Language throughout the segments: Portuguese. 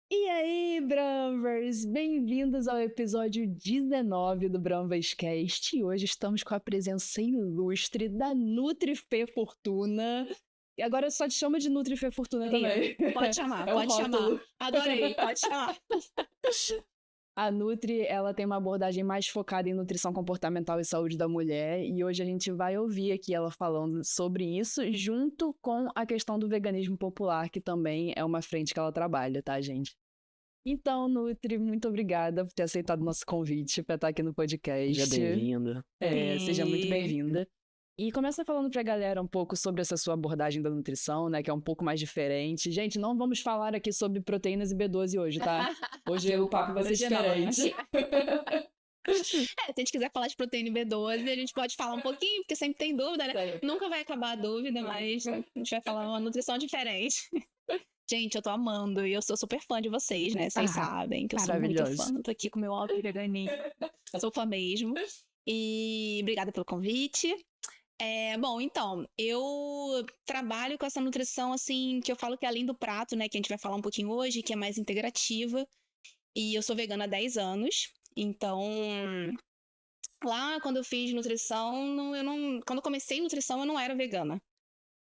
E aí, Bramvers! Bem-vindos ao episódio 19 do Bramverscast. E hoje estamos com a presença ilustre da Nutrifê Fortuna. E agora eu só te chamo de Nutrifê Fortuna também. Pode chamar, É o pode chamar. rótulo. Adorei, pode chamar. A Nutri, ela tem uma abordagem mais focada em nutrição comportamental e saúde da mulher, e hoje a gente vai ouvir aqui ela falando sobre isso, junto com a questão do veganismo popular, que também é uma frente que ela trabalha, tá, gente? Então, Nutri, muito obrigada por ter aceitado o nosso convite para estar aqui no podcast. Seja bem-vinda. Seja muito bem-vinda. E começa falando pra galera um pouco sobre essa sua abordagem da nutrição, né, que é um pouco mais diferente. Gente, não vamos falar aqui sobre proteínas e B12 hoje, tá? Hoje o papo vai ser diferente. Se a gente quiser falar de proteína e B12, a gente pode falar um pouquinho, porque sempre tem dúvida, né? Sério. Nunca vai acabar a dúvida, mas a gente vai falar uma nutrição diferente. Gente, eu tô amando e eu sou super fã de vocês, né? Vocês sabem que eu sou muito fã. Tô aqui com o meu óbvio veganismo. Eu sou fã mesmo. E obrigada pelo convite. Bom, então, eu trabalho com essa nutrição, assim, que eu falo que é além do prato, né? Que a gente vai falar um pouquinho hoje, que é mais integrativa. E eu sou vegana há 10 anos. Então, lá quando eu fiz nutrição, quando eu comecei nutrição, eu não era vegana.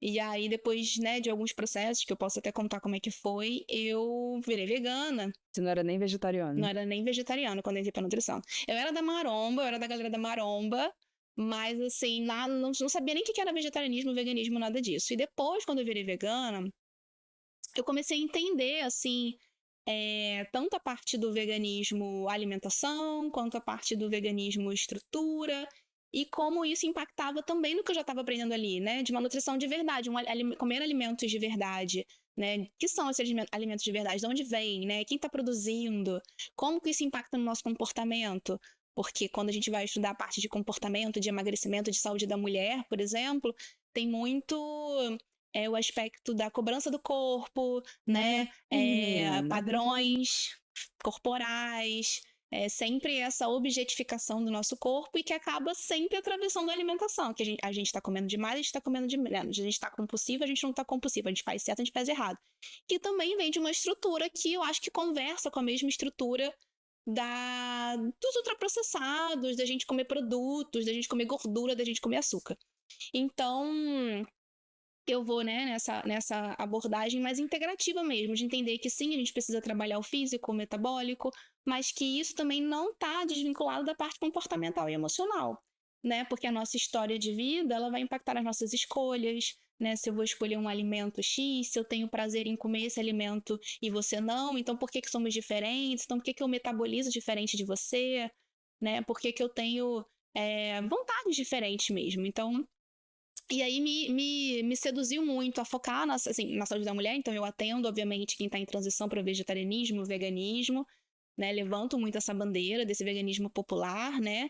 E aí, depois, né, de alguns processos, que eu posso até contar como é que foi, eu virei vegana. Você não era nem vegetariano? Não era nem vegetariana quando eu entrei pra nutrição. Eu era da maromba, eu era da galera da maromba, mas assim, não sabia nem o que era vegetarianismo, veganismo, nada disso. E depois, quando eu virei vegana, eu comecei a entender, assim, tanto a parte do veganismo alimentação, quanto a parte do veganismo estrutura, e como isso impactava também no que eu já estava aprendendo ali, né? De uma nutrição de verdade, comer alimentos de verdade, né? Que são esses alimentos de verdade? De onde vem, né? Quem está produzindo? Como que isso impacta no nosso comportamento? Porque quando a gente vai estudar a parte de comportamento, de emagrecimento, de saúde da mulher, por exemplo, tem muito o aspecto da cobrança do corpo, né? Padrões corporais, sempre essa objetificação do nosso corpo e que acaba sempre atravessando a alimentação, que a gente tá comendo demais, a gente tá comendo de menos, a gente tá compulsivo, a gente não tá compulsivo, a gente faz certo, a gente faz errado. Que também vem de uma estrutura que eu acho que conversa com a mesma estrutura dos ultraprocessados, da gente comer produtos, da gente comer gordura, da gente comer açúcar. Então, eu vou, né, nessa abordagem mais integrativa mesmo, de entender que sim, a gente precisa trabalhar o físico, o metabólico, mas que isso também não está desvinculado da parte comportamental e emocional, né? Porque a nossa história de vida, ela vai impactar as nossas escolhas, né? Se eu vou escolher um alimento X, se eu tenho prazer em comer esse alimento e você não, então por que somos diferentes? Então por que eu metabolizo diferente de você? Né? Por que eu tenho vontades diferentes mesmo? Então, e aí me seduziu muito a focar na saúde da mulher. Então eu atendo, obviamente, quem está em transição para o vegetarianismo, veganismo, né? Levanto muito essa bandeira desse veganismo popular, né?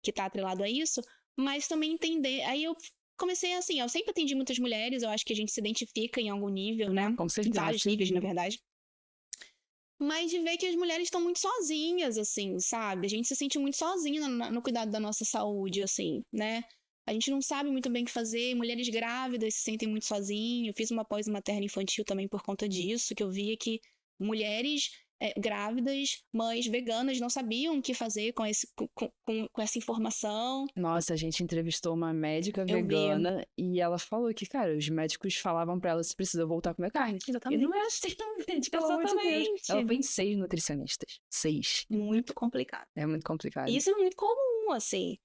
Que está atrelado a isso. Mas também entender... Aí eu comecei assim, eu sempre atendi muitas mulheres, eu acho que a gente se identifica em algum nível, né? Com certeza. Em vários níveis, na verdade. Mas de ver que as mulheres estão muito sozinhas, assim, sabe? A gente se sente muito sozinha no cuidado da nossa saúde, assim, né? A gente não sabe muito bem o que fazer. Mulheres grávidas se sentem muito sozinhas. Eu fiz uma pós-materna infantil também por conta disso, que eu via que mulheres grávidas, mães veganas, não sabiam o que fazer com essa informação. Nossa, a gente entrevistou uma médica vegana e ela falou que, cara, os médicos falavam pra ela se precisa voltar a comer carne. Exatamente. E não é assim, gente, pelo amor de Deus. Ela foi em 6 nutricionistas. 6. Muito complicado. É muito complicado. Isso é muito comum, assim.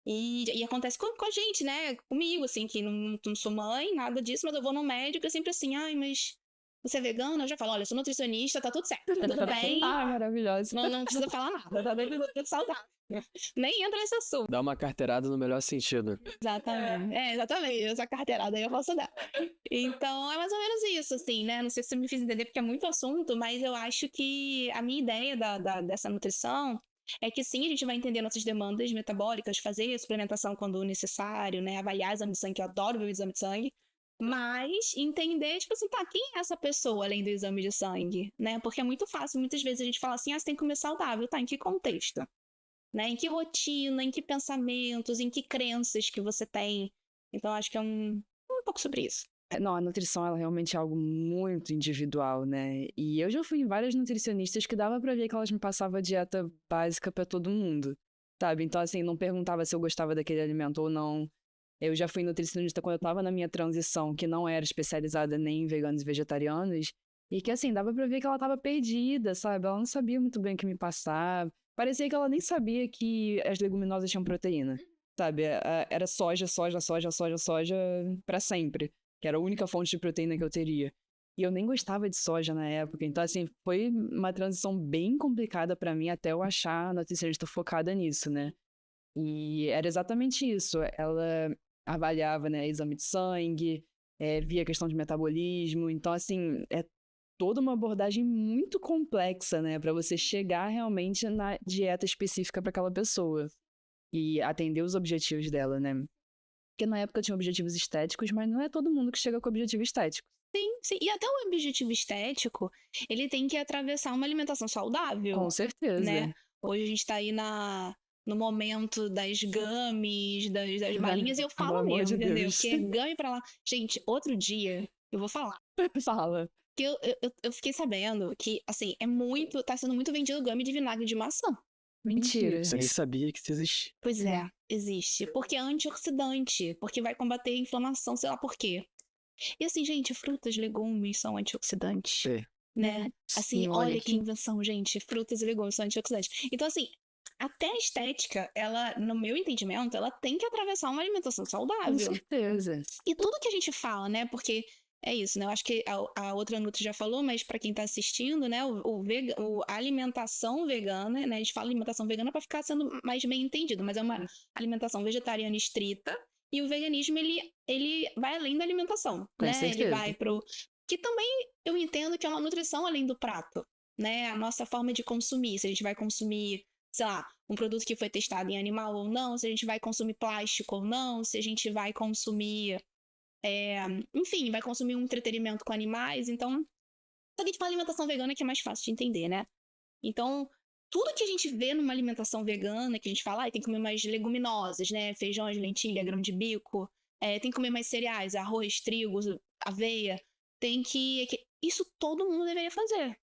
E acontece com a gente, né? Comigo, assim, que não sou mãe, nada disso, mas eu vou no médico e sempre assim, ai, mas você é vegana? Eu já falo, olha, eu sou nutricionista, tá tudo certo, tá tudo bem. Maravilhosa. Não precisa falar nada, tá tudo saudável. Nem entra nesse assunto. Dá uma carteirada no melhor sentido. Exatamente. Exatamente. Essa carteirada aí eu posso dar. Então, é mais ou menos isso, assim, né? Não sei se você me fez entender, porque é muito assunto, mas eu acho que a minha ideia dessa nutrição é que sim, a gente vai entender nossas demandas metabólicas, fazer suplementação quando necessário, né? Avaliar exame de sangue, que eu adoro ver o exame de sangue. Mas entender, tipo assim, tá, quem é essa pessoa além do exame de sangue, né? Porque é muito fácil, muitas vezes a gente fala assim, você tem que comer saudável, tá? Em que contexto? Né? Em que rotina, em que pensamentos, em que crenças que você tem. Então, acho que é um pouco sobre isso. Não, a nutrição, ela realmente é algo muito individual, né? E eu já fui em várias nutricionistas que dava pra ver que elas me passavam a dieta básica pra todo mundo, sabe? Então, assim, não perguntava se eu gostava daquele alimento ou não. Eu já fui nutricionista quando eu tava na minha transição, que não era especializada nem em veganos e vegetarianos, e que, assim, dava pra ver que ela tava perdida, sabe? Ela não sabia muito bem o que me passar. Parecia que ela nem sabia que as leguminosas tinham proteína, sabe? Era soja, soja, soja, soja, soja pra sempre, que era a única fonte de proteína que eu teria. E eu nem gostava de soja na época, então, assim, foi uma transição bem complicada pra mim até eu achar a nutricionista focada nisso, né? E era exatamente isso. Ela avaliava, né, exame de sangue, via questão de metabolismo. Então, assim, é toda uma abordagem muito complexa, né, para você chegar realmente na dieta específica para aquela pessoa e atender os objetivos dela, né? Porque na época tinha objetivos estéticos, mas não é todo mundo que chega com objetivo estético. Sim. E até o objetivo estético, ele tem que atravessar uma alimentação saudável, Com certeza. né? Hoje a gente tá aí no momento das gummies, das balinhas, e eu Pelo falo amor mesmo, de entendeu? Deus. Porque gummy pra lá. Gente, outro dia, eu vou falar. Fala. Que eu fiquei sabendo que, assim, tá sendo muito vendido gummy de vinagre de maçã. Mentira. Eu nem sabia que isso existia. Pois é, existe. Porque é antioxidante, porque vai combater a inflamação, sei lá por quê. E assim, gente, frutas, legumes são antioxidantes, É. né? Assim, Sim, olha que invenção, gente. Frutas e legumes são antioxidantes. Então, assim, até a estética, ela, no meu entendimento, ela tem que atravessar uma alimentação Com saudável. certeza. E tudo que a gente fala, né? Porque é isso, né? Eu acho que a outra Nutri já falou, mas pra quem tá assistindo, né? A alimentação vegana, né? A gente fala alimentação vegana pra ficar sendo mais bem entendido, mas é uma alimentação vegetariana estrita. E o veganismo, ele vai além da alimentação, Com né? certeza. Ele vai pro... Que também eu entendo que é uma nutrição além do prato, né? A nossa forma de consumir. Se a gente vai consumir, sei lá, um produto que foi testado em animal ou não, se a gente vai consumir plástico ou não, se a gente vai consumir... enfim, vai consumir um entretenimento com animais. Então, só que a gente fala alimentação vegana que é mais fácil de entender, né? Então, tudo que a gente vê numa alimentação vegana, que a gente fala, tem que comer mais leguminosas, né? Feijões, lentilha, grão de bico. Tem que comer mais cereais, arroz, trigo, aveia. Isso todo mundo deveria fazer.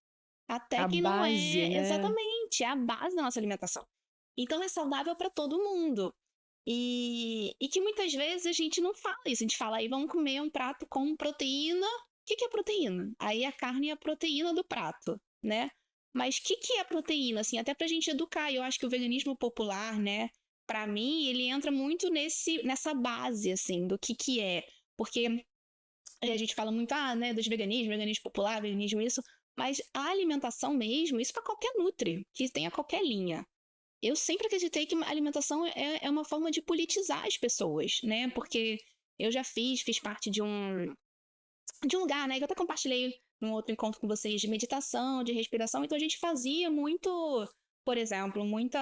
Até A quem não base, é. né? Exatamente, é a base da nossa alimentação. Então, é saudável para todo mundo. E que muitas vezes a gente não fala isso. A gente fala, aí vamos comer um prato com proteína. O que é proteína? Aí a carne é a proteína do prato, né? Mas o que é proteína? Assim, até pra gente educar. Eu acho que o veganismo popular, né? Pra mim, ele entra muito nessa base, assim, do que é. Porque a gente fala muito, né, dos veganismo popular, veganismo isso. Mas a alimentação mesmo, isso pra qualquer nutri, que tenha qualquer linha. Eu sempre acreditei que a alimentação é uma forma de politizar as pessoas, né? Porque eu já fiz parte de um lugar, né? Que eu até compartilhei num outro encontro com vocês de meditação, de respiração. Então a gente fazia muito, por exemplo, muito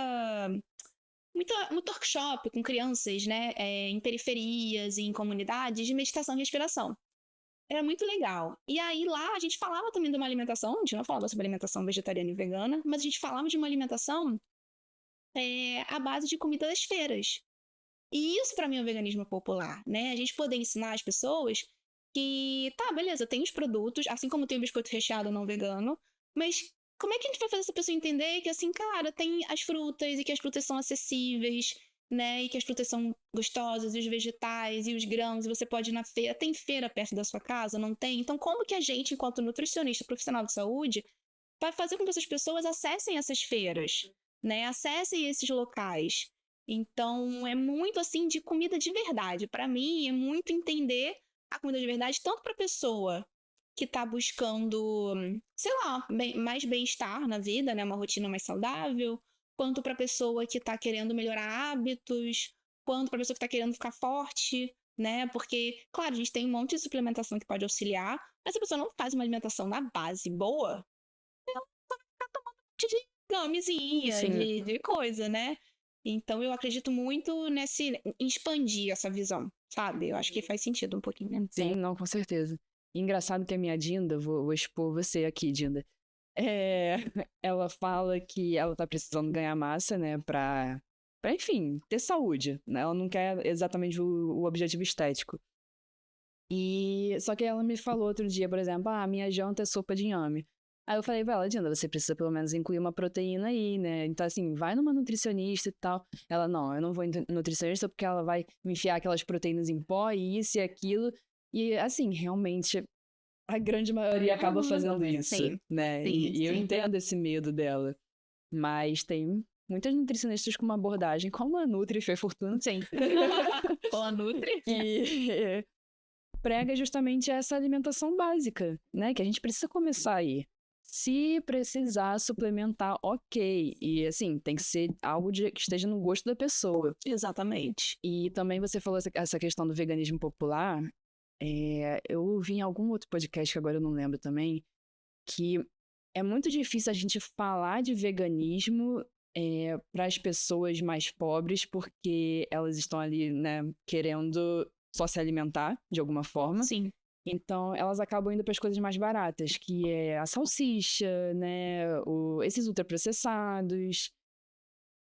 workshop com crianças, né? Em periferias, em comunidades de meditação e respiração. Era muito legal. E aí lá a gente falava também de uma alimentação, a gente não falava sobre alimentação vegetariana e vegana, mas a gente falava de uma alimentação à base de comida das feiras. E isso pra mim é o veganismo popular, né? A gente poder ensinar as pessoas que, tá, beleza, tem os produtos, assim como tem o biscoito recheado não vegano, mas como é que a gente vai fazer essa pessoa entender que, assim, cara, tem as frutas e que as frutas são acessíveis, né? E que as frutas são gostosas, e os vegetais, e os grãos, e você pode ir na feira. Tem feira perto da sua casa? Não tem? Então, como que a gente, enquanto nutricionista, profissional de saúde, vai fazer com que essas pessoas acessem essas feiras, né? Acessem esses locais. Então, é muito assim de comida de verdade. Para mim, é muito entender a comida de verdade, tanto para a pessoa que tá buscando, sei lá, mais bem-estar na vida, né? Uma rotina mais saudável, quanto para a pessoa que tá querendo melhorar hábitos, quanto para a pessoa que tá querendo ficar forte, né? Porque, claro, a gente tem um monte de suplementação que pode auxiliar, mas se a pessoa não faz uma alimentação na base boa, ela vai ficar tomando um monte de gamezinha, de coisa, né? Então, eu acredito muito em expandir essa visão, sabe? Eu acho que faz sentido um pouquinho, né? Sim, não, com certeza. E engraçado que a minha Dinda, vou expor você aqui, Dinda. Ela fala que ela tá precisando ganhar massa, né, pra enfim, ter saúde, né? Ela não quer exatamente o objetivo estético. E só que ela me falou outro dia, por exemplo, minha janta é sopa de inhame. Aí eu falei pra ela, Dinda, você precisa pelo menos incluir uma proteína aí, né? Então, assim, vai numa nutricionista e tal. Ela, não, eu não vou em nutricionista porque ela vai me enfiar aquelas proteínas em pó e isso e aquilo. E, assim, realmente, a grande maioria acaba fazendo isso, Sim, né? sim, E eu sim. entendo esse medo dela. Mas tem muitas nutricionistas com uma abordagem, como a Nutri Fê Fortuna, Sim. Com a Nutri. que prega justamente essa alimentação básica, né? Que a gente precisa começar aí. Se precisar suplementar, ok. E assim, tem que ser algo que esteja no gosto da pessoa. Exatamente. E também você falou essa questão do veganismo popular. Eu ouvi em algum outro podcast, que agora eu não lembro também, que é muito difícil a gente falar de veganismo para as pessoas mais pobres, porque elas estão ali, né, querendo só se alimentar de alguma forma. Sim. Então, elas acabam indo para as coisas mais baratas, que é a salsicha, né, esses ultraprocessados.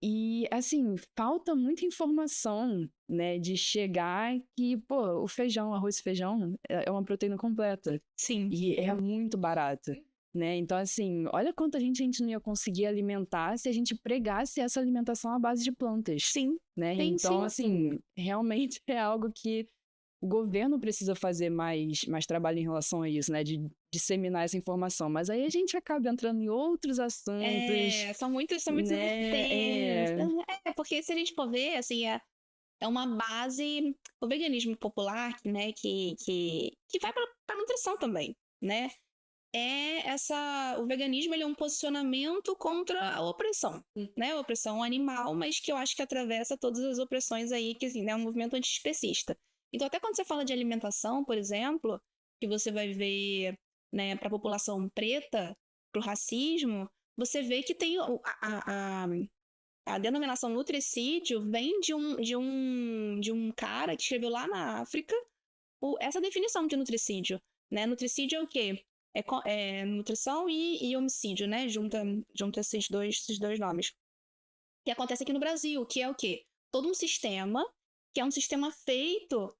E, assim, falta muita informação, né, de chegar que, pô, o feijão, arroz e feijão é uma proteína completa. Sim. E é muito barato, né? Então, assim, olha quanta gente a gente não ia conseguir alimentar se a gente pregasse essa alimentação à base de plantas, Sim. né? Sim, Então, sim. assim, realmente é algo que o governo precisa fazer mais trabalho em relação a isso, né? De disseminar essa informação. Mas aí a gente acaba entrando em outros assuntos. São muitos né? temas. Porque se a gente for ver, assim, é uma base, o veganismo popular, né, que vai para nutrição também, né? O veganismo, ele é um posicionamento contra a opressão, né? A opressão animal, mas que eu acho que atravessa todas as opressões aí, que assim, né, é um movimento antiespecista. Então, até quando você fala de alimentação, por exemplo, que você vai ver, né, para a população preta, para o racismo, você vê que tem a denominação nutricídio vem de um cara que escreveu lá na África essa definição de nutricídio, né? Nutricídio é o quê? É nutrição e homicídio, né? Junta esses dois nomes. Que acontece aqui no Brasil, que é o quê? Todo um sistema, que é um sistema feito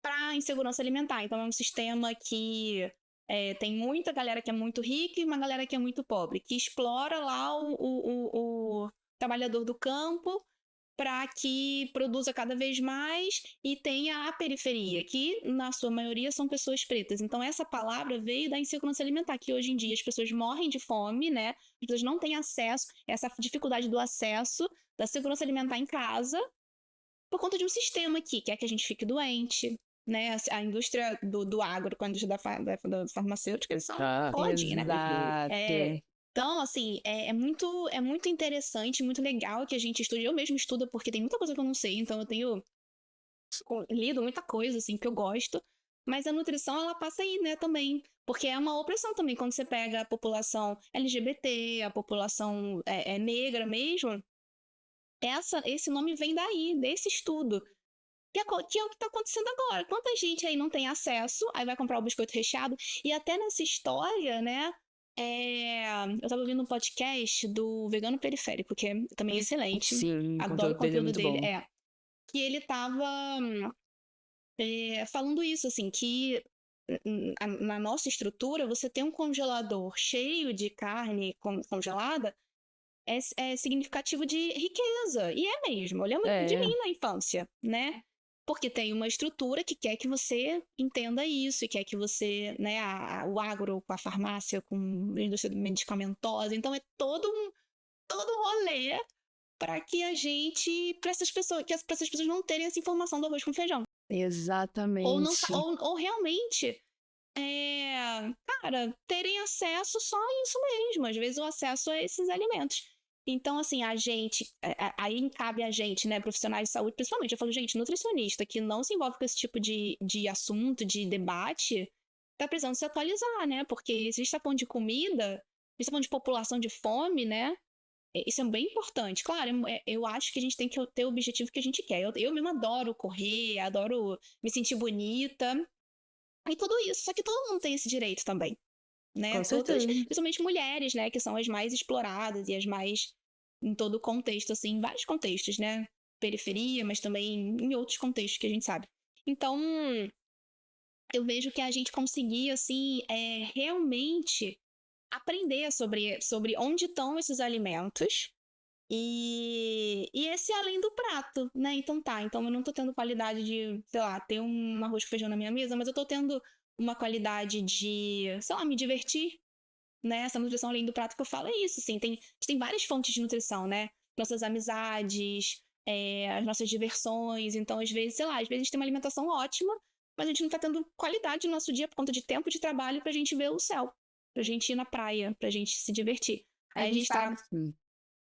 para insegurança alimentar. Então, é um sistema que tem muita galera que é muito rica e uma galera que é muito pobre, que explora lá o trabalhador do campo para que produza cada vez mais e tenha a periferia, que na sua maioria são pessoas pretas. Então essa palavra veio da insegurança alimentar, que hoje em dia as pessoas morrem de fome, né? As pessoas não têm acesso, essa dificuldade do acesso da segurança alimentar em casa, por conta de um sistema aqui, que é que a gente fique doente, né? A indústria do agro, com a indústria da farmacêutica, eles são coladinhos, né? Exato. Então, assim, é muito interessante, muito legal que a gente estude. Eu mesmo estudo porque tem muita coisa que eu não sei, então eu tenho lido muita coisa, assim, que eu gosto. Mas a nutrição, ela passa aí, né, também. Porque é uma opressão também, quando você pega a população LGBT, a população negra mesmo. Esse nome vem daí, desse estudo. Que é o que está acontecendo agora. Quanta gente aí não tem acesso, aí vai comprar o biscoito recheado. E até nessa história, né? Eu estava ouvindo um podcast do Vegano Periférico, que é também excelente. Sim, Adoro o dele é conteúdo muito dele. bom. Que ele estava falando isso, assim, que na nossa estrutura, você tem um congelador cheio de carne congelada é significativo de riqueza. E é mesmo. Eu lembro de mim na infância, né? Porque tem uma estrutura que quer que você entenda isso, e quer que você, né, o agro com a farmácia, com a indústria medicamentosa. Então é todo um rolê para que para essas pessoas não terem essa informação do arroz com feijão. Exatamente. Ou realmente, cara, terem acesso só a isso mesmo. Às vezes o acesso a esses alimentos. Então, assim, a gente, aí cabe a gente, né, profissionais de saúde, principalmente, eu falo, gente, nutricionista que não se envolve com esse tipo de assunto, de debate, tá precisando se atualizar, né? Porque se a gente tá falando de comida, a gente tá falando de população de fome, né? Isso é bem importante. Claro, eu acho que a gente tem que ter o objetivo que a gente quer. Eu mesmo adoro correr, adoro me sentir bonita. E tudo isso. Só que todo mundo tem esse direito também. Né? Com certeza. Principalmente mulheres, né? Que são as mais exploradas e as mais em todo contexto, assim, em vários contextos, né? Periferia, mas também em outros contextos que a gente sabe. Então, eu vejo que a gente conseguia, assim, realmente aprender sobre onde estão esses alimentos e esse além do prato, né? Então eu não tô tendo qualidade de, sei lá, ter um arroz com feijão na minha mesa, mas eu tô tendo uma qualidade de, sei lá, me divertir, né? Essa nutrição além do prato que eu falo é isso, assim, a gente tem várias fontes de nutrição, né? Nossas amizades, as nossas diversões, então às vezes, sei lá, às vezes a gente tem uma alimentação ótima, mas a gente não tá tendo qualidade no nosso dia por conta de tempo de trabalho pra gente ver o céu, pra gente ir na praia, pra gente se divertir. Aí a gente tá,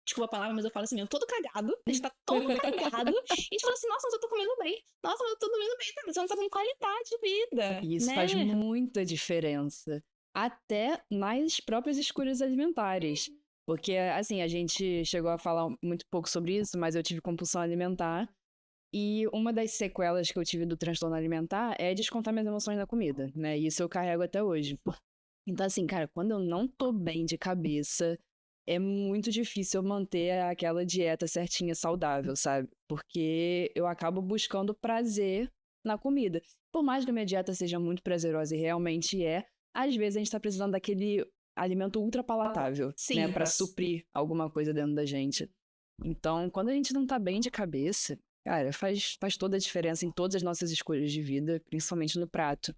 desculpa a palavra, mas eu falo assim, todo cagado, a gente tá todo cagado, e a gente fala assim, nossa, mas eu tô comendo bem, nossa, mas eu tô dormindo bem, mas você não tá tendo qualidade de vida, E isso né? faz muita diferença, até nas próprias escolhas alimentares. Porque, assim, a gente chegou a falar muito pouco sobre isso, mas eu tive compulsão alimentar. E uma das sequelas que eu tive do transtorno alimentar é descontar minhas emoções na comida, né? E isso eu carrego até hoje. Então, assim, cara, quando eu não tô bem de cabeça, é muito difícil eu manter aquela dieta certinha, saudável, sabe? Porque eu acabo buscando prazer na comida. Por mais que a minha dieta seja muito prazerosa e realmente às vezes a gente tá precisando daquele alimento ultra palatável, Sim. né? Pra suprir alguma coisa dentro da gente. Então, quando a gente não tá bem de cabeça, cara, faz toda a diferença em todas as nossas escolhas de vida, principalmente no prato.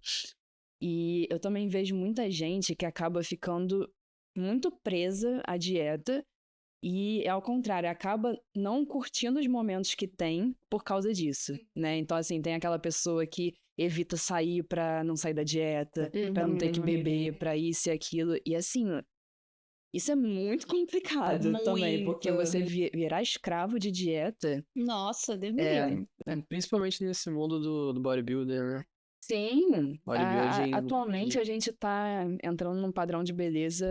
E eu também vejo muita gente que acaba ficando muito presa à dieta e, ao contrário, acaba não curtindo os momentos que tem por causa disso, né? Então, assim, tem aquela pessoa que evita sair pra não sair da dieta, pra não ter que beber, pra isso e aquilo. E, assim, isso é muito complicado também, porque Muito. você virar escravo de dieta... Nossa, Deus me livre. Principalmente nesse mundo do bodybuilder, né? Sim, Bodybuilding. atualmente a gente tá entrando num padrão de beleza.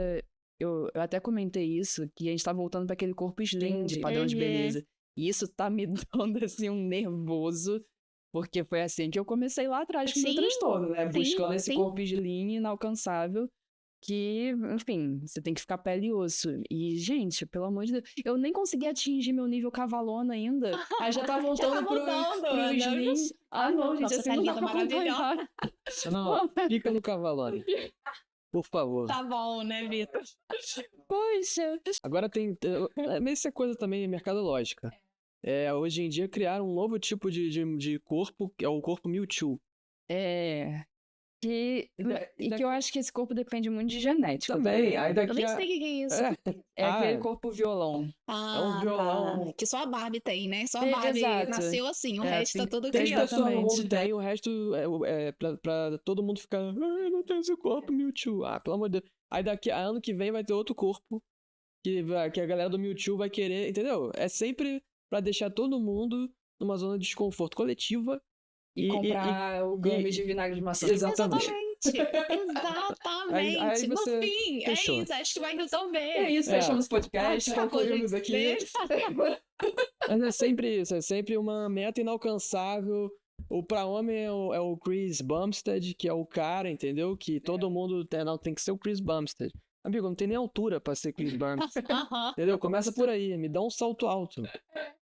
Eu até comentei isso, que a gente tá voltando pra aquele corpo slim de padrão de beleza. E isso tá me dando, assim, um nervoso, porque foi assim que eu comecei lá atrás com o meu Sim, transtorno, né? sim, Buscando esse sim. corpo slim inalcançável, que, enfim, você tem que ficar pele e osso. E, gente, pelo amor de Deus, eu nem consegui atingir meu nível cavalona ainda. Aí já tá voltando pro não, slim. gente. Não, gente, Nossa, assim tá não dá linda, pra acompanhar. maravilhosa. Não, fica no cavalone. Por favor. Tá bom, né, Vitor? Poxa. Agora tem. Essa é coisa também mercadológica. Hoje em dia criaram um novo tipo de corpo, que é o corpo Mewtwo. E que eu acho que esse corpo depende muito de genética. Também. Aí Eu daqui nem sei o que é isso. É aquele corpo violão. Ah, um violão. tá. Que só a Barbie tem, né? Só a Barbie Exato. nasceu assim, o É, resto tem tá todo Três criado. pessoas no Exatamente. mundo tem, o resto pra todo mundo ficar. Eu não tenho esse corpo Mewtwo. Ah, pelo amor de Deus. Aí daqui a ano que vem vai ter outro corpo que a galera do Mewtwo vai querer, entendeu? É sempre pra deixar todo mundo numa zona de desconforto coletiva. E comprar o gummy de vinagre de maçã. Exatamente. Exatamente. Aí No você fim, fechou. é isso. Acho que vai resolver. É isso, fechamos o podcast, concluímos aqui. Mas é sempre isso, é sempre uma meta inalcançável. Pra homem é o Chris Bumstead, que é o cara, entendeu? Que todo mundo tem que ser o Chris Bumstead. Amigo, não tem nem altura pra ser Chris Bumstead. Entendeu? Começa por aí, me dá um salto alto.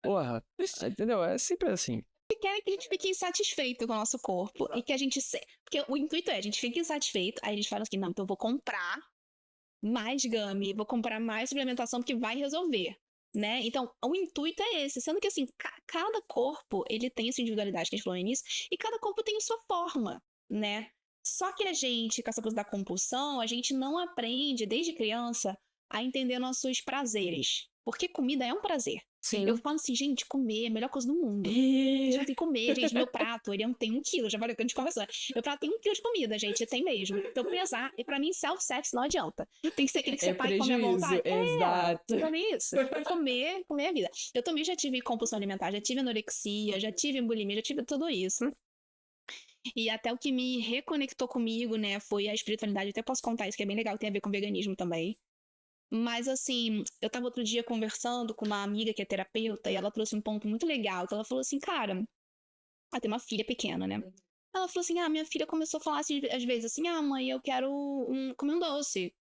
Porra, entendeu? É sempre assim. Querem que a gente fique insatisfeito com o nosso corpo e que a gente... Porque o intuito a gente fica insatisfeito, aí a gente fala assim, não, então eu vou comprar mais gummy, vou comprar mais suplementação porque vai resolver, né? Então, o intuito é esse, sendo que assim, cada corpo, ele tem essa individualidade que a gente falou no início, e cada corpo tem a sua forma, né? Só que a gente, com essa coisa da compulsão, a gente não aprende, desde criança, a entender nossos prazeres. Porque comida é um prazer. Sim. Eu falo assim, gente, comer é a melhor coisa do mundo. Tipo assim, comer, gente, meu prato, ele tem 1 quilo, já falei que a gente conversou. Meu prato tem 1 quilo de comida, gente, tem mesmo. Então, pesar, e pra mim, self-service não adianta. Tem que ser aquele que você paga e come à vontade. Exato. Pra mim é isso. Comer a vida. Eu também já tive compulsão alimentar, já tive anorexia, já tive bulimia, já tive tudo isso. E até o que me reconectou comigo, né, foi a espiritualidade. Eu até posso contar isso, que é bem legal, tem a ver com veganismo também. Mas, assim, eu tava outro dia conversando com uma amiga que é terapeuta e ela trouxe um ponto muito legal, que ela falou assim, cara, ela tem uma filha pequena, né? Ela falou assim, minha filha começou a falar assim, às vezes assim, mãe, eu quero comer um doce.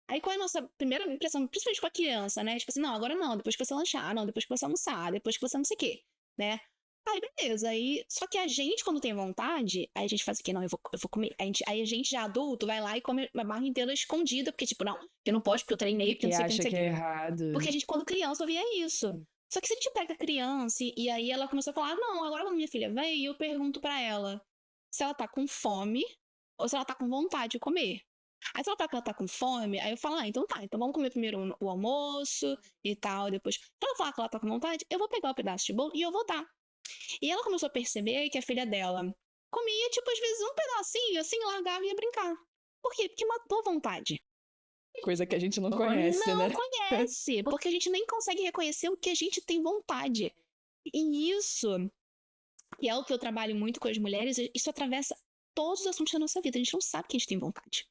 Aí qual é a nossa primeira impressão, principalmente com a criança, né? Tipo assim, não, agora não, depois que você lanchar, não, depois que você almoçar, depois que você não sei o quê, né? Aí, beleza. Só que a gente, quando tem vontade, aí a gente faz o quê? Não, eu vou comer. Aí a gente, já adulto, vai lá e come a barra inteira escondida, porque, tipo, não, eu não posso, porque eu treinei, porque Que não sei o que, não acha sei o que quê. é errado. Porque a gente, quando criança, ouvia isso. Só que se a gente pega a criança e aí ela começou a falar, não, agora quando minha filha vem, eu pergunto pra ela se ela tá com fome ou se ela tá com vontade de comer. Aí se ela fala que ela tá com fome, aí eu falo, então tá, então vamos comer primeiro o almoço e tal, depois. Se ela falar que ela tá com vontade, eu vou pegar um pedaço de bolo e eu vou dar. E ela começou a perceber que a filha dela comia, tipo, às vezes um pedacinho, assim, largava e ia brincar. Por quê? Porque matou a vontade. Coisa que a gente não conhece, Não né? conhece, porque a gente nem consegue reconhecer o que a gente tem vontade. E isso, que é o que eu trabalho muito com as mulheres, isso atravessa todos os assuntos da nossa vida. A gente não sabe que a gente tem vontade.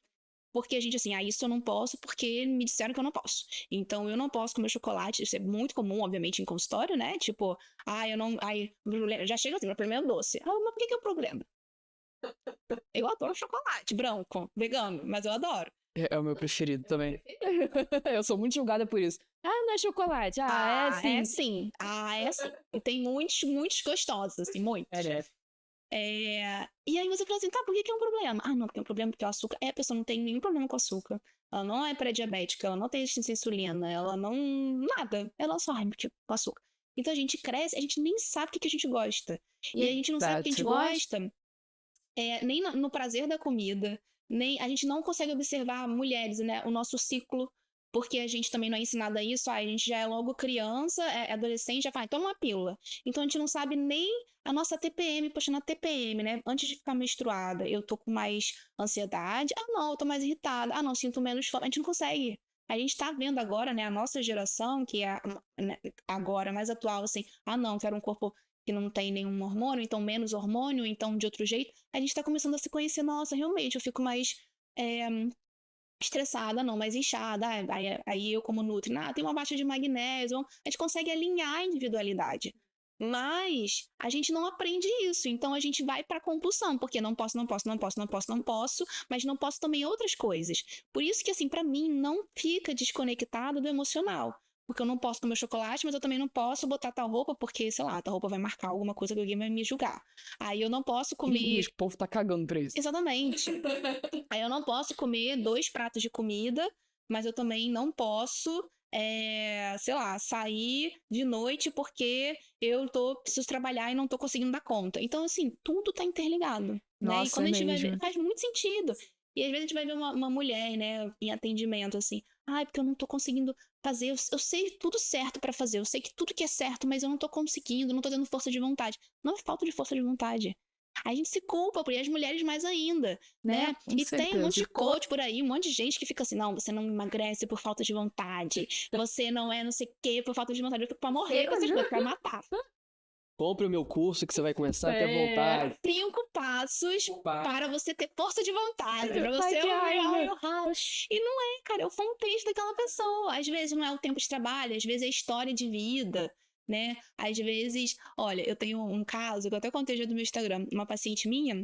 Porque a gente, assim, isso eu não posso porque me disseram que eu não posso. Então eu não posso comer chocolate. Isso é muito comum, obviamente, em consultório, né? Tipo, eu não. Já chega assim, meu primeiro doce. Mas por que é o problema? Eu adoro chocolate branco, vegano, mas eu adoro. É o meu preferido também. Eu sou muito julgada por isso. Ah, não é chocolate. Ah, é sim. É sim. É sim. E tem muitos, muitos gostosos, assim, muitos. E aí você fala assim, tá, por que é um problema? Ah, não, porque é um problema porque o açúcar... a pessoa não tem nenhum problema com açúcar. Ela não é pré-diabética, ela não tem resistência à insulina, ela não... nada. Ela só, porque com açúcar. Então a gente cresce, a gente nem sabe o que a gente gosta. E a gente não sabe o que a gente gosta nem no prazer da comida, nem a gente não consegue observar mulheres, né, o nosso ciclo, porque a gente também não é ensinada isso, a gente já é logo criança, adolescente, já fala, toma uma pílula. Então a gente não sabe nem a nossa TPM, poxa, na TPM, né, antes de ficar menstruada, eu tô com mais ansiedade, não, eu tô mais irritada, não, sinto menos fome, a gente não consegue. A gente tá vendo agora, né, a nossa geração, que é né, agora mais atual, assim, não, quero um corpo que não tem nenhum hormônio, então menos hormônio, então de outro jeito, a gente tá começando a se conhecer, nossa, realmente, eu fico mais estressada, não, mais inchada, aí eu como nutri, tem uma baixa de magnésio, a gente consegue alinhar a individualidade. Mas a gente não aprende isso, então a gente vai pra compulsão, porque não posso, não posso, não posso, não posso, não posso, mas não posso também outras coisas. Por isso que, assim, pra mim, não fica desconectado do emocional. Porque eu não posso comer chocolate, mas eu também não posso botar tal roupa, porque, sei lá, tal roupa vai marcar alguma coisa que alguém vai me julgar. Aí eu não posso comer. O povo tá cagando pra isso. Exatamente. Aí eu não posso comer 2 pratos de comida, mas eu também não posso, sei lá, sair de noite porque preciso trabalhar e não tô conseguindo dar conta. Então, assim, tudo tá interligado, né? Nossa, E quando a gente vai mesmo. ver, faz muito sentido. E às vezes a gente vai ver uma mulher, né, em atendimento, assim, porque eu não tô conseguindo fazer, eu sei tudo certo pra fazer, eu sei que tudo que é certo, mas eu não tô conseguindo, não tô tendo força de vontade. Não é falta de força de vontade. A gente se culpa, e as mulheres mais ainda, né? E tem um monte de coach por aí, um monte de gente que fica assim, não, você não emagrece por falta de vontade, você não é não sei o quê por falta de vontade, eu fico pra morrer com essas coisas, pra matar. Compre o meu curso que você vai começar a ter vontade. 5 passos para você ter força de vontade, pra você... E não é, cara, é o contexto daquela pessoa. Às vezes não é o tempo de trabalho, às vezes é a história de vida, né? Às vezes, olha, eu tenho um caso que eu até contei já do meu Instagram, uma paciente minha,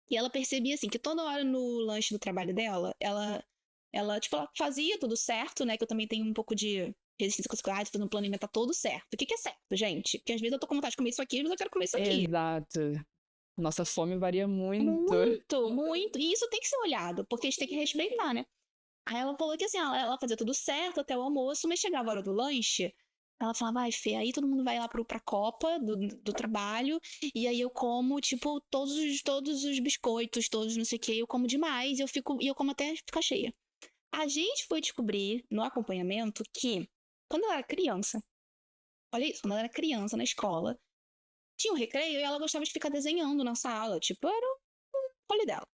e ela percebia assim que toda hora no lanche do trabalho dela, ela tipo, ela fazia tudo certo, né? Que eu também tenho um pouco de resistência com chocolate, fazendo um plano alimentar todo certo. O que é certo, gente? Porque às vezes eu tô com vontade de comer isso aqui, às vezes eu quero comer isso aqui. Exato. Nossa fome varia muito. Muito, muito. E isso tem que ser olhado, porque a gente tem que respeitar, né? Aí ela falou que assim, ela fazia tudo certo até o almoço, mas chegava a hora do lanche, ela falava, Fê, aí todo mundo vai lá pra Copa do trabalho, e aí eu como, tipo, todos os biscoitos, todos não sei o que, eu como demais, e eu como até ficar cheia. A gente foi descobrir no acompanhamento que, quando ela era criança, olha isso, quando ela era criança na escola, tinha um recreio e ela gostava de ficar desenhando na sala, tipo, era o hobby dela.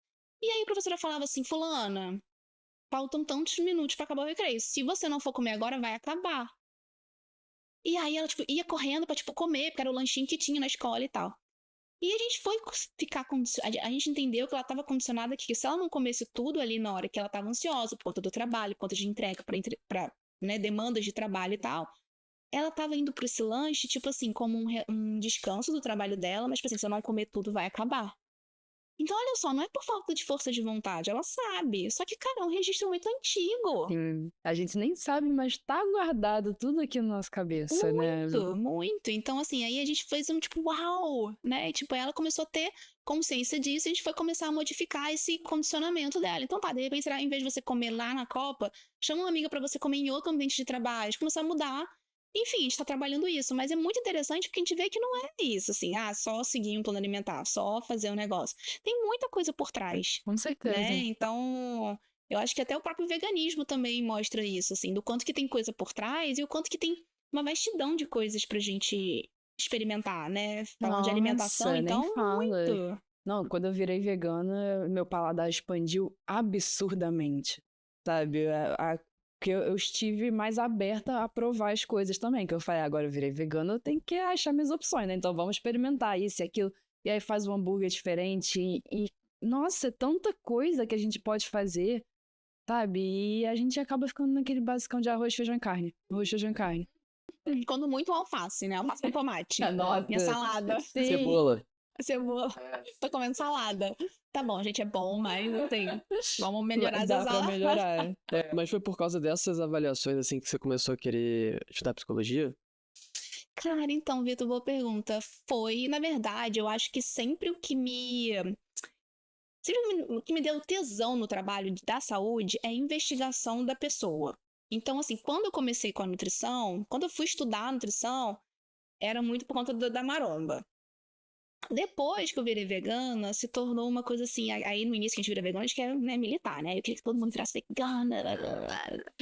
E aí a professora falava assim, fulana, faltam tantos minutos pra acabar o recreio, se você não for comer agora, vai acabar. E aí ela, tipo, ia correndo pra, tipo, comer, porque era o lanchinho que tinha na escola e tal. E a gente foi ficar condicionada. A gente entendeu que ela estava condicionada que se ela não comesse tudo ali na hora que ela estava ansiosa, por conta do trabalho, por conta de entrega, pra né, demandas de trabalho e tal, ela estava indo para esse lanche, tipo assim, como um descanso do trabalho dela, mas, tipo assim, se eu não comer tudo, vai acabar. Então, olha só, não é por falta de força de vontade, ela sabe. Só que, cara, é um registro muito antigo. Sim. A gente nem sabe, mas tá guardado tudo aqui na nossa cabeça, né? Muito, muito. Então, assim, aí a gente fez um tipo, uau, né? Tipo, ela começou a ter consciência disso e a gente foi começar a modificar esse condicionamento dela. Então, tá, de repente, será, em vez de você comer lá na Copa, chama uma amiga pra você comer em outro ambiente de trabalho, a gente começou a mudar. Enfim, a gente tá trabalhando isso, mas é muito interessante porque a gente vê que não é isso, assim, só seguir um plano alimentar, só fazer um negócio. Tem muita coisa por trás, Com certeza. né? Então, eu acho que até o próprio veganismo também mostra isso, assim, do quanto que tem coisa por trás e o quanto que tem uma vastidão de coisas pra gente experimentar, né? Falando de alimentação, Nossa, então, nem fala. muito. Não, quando eu virei vegana, meu paladar expandiu absurdamente, sabe? Que eu estive mais aberta a provar as coisas também, que eu falei, agora eu virei vegana, eu tenho que achar minhas opções, né? Então vamos experimentar isso e aquilo. E aí faz um hambúrguer diferente nossa, é tanta coisa que a gente pode fazer, sabe? E a gente acaba ficando naquele basicão de arroz, feijão e carne. Arroz, feijão e carne. Quando muito alface, né? Alface com tomate. Nossa. Minha salada. Sim. Cebola. Cebola. Tô comendo salada. Tá bom, gente, é bom, mas assim, vamos melhorar Dá essas pra saladas. melhorar. Mas foi por causa dessas avaliações, assim, que você começou a querer estudar psicologia? Cara, então, Vitor, boa pergunta. Foi, na verdade, eu acho que sempre o que me deu tesão no trabalho da saúde é a investigação da pessoa. Então, assim, quando eu comecei com a nutrição, quando eu fui estudar a nutrição, era muito por conta da maromba. Depois que eu virei vegana, se tornou uma coisa assim. Aí no início que a gente vira vegana, a gente quer, né, militar, né? Eu queria que todo mundo virasse vegana.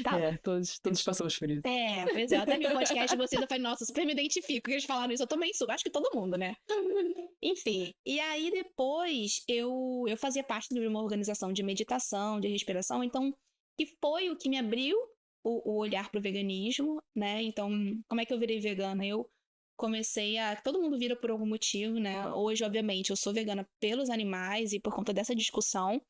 Tá. É, todos passamos por isso. Pois é, eu até vi o podcast de vocês, eu falei, nossa, super me identifico, que eles falaram isso, eu também sou, acho que todo mundo, né? Enfim, e aí depois eu fazia parte de uma organização de meditação, de respiração, então, que foi o que me abriu o olhar pro veganismo, né? Então, como é que eu virei vegana? Eu comecei a. Todo mundo vira por algum motivo, né? Hoje, obviamente, eu sou vegana pelos animais e por conta dessa discussão.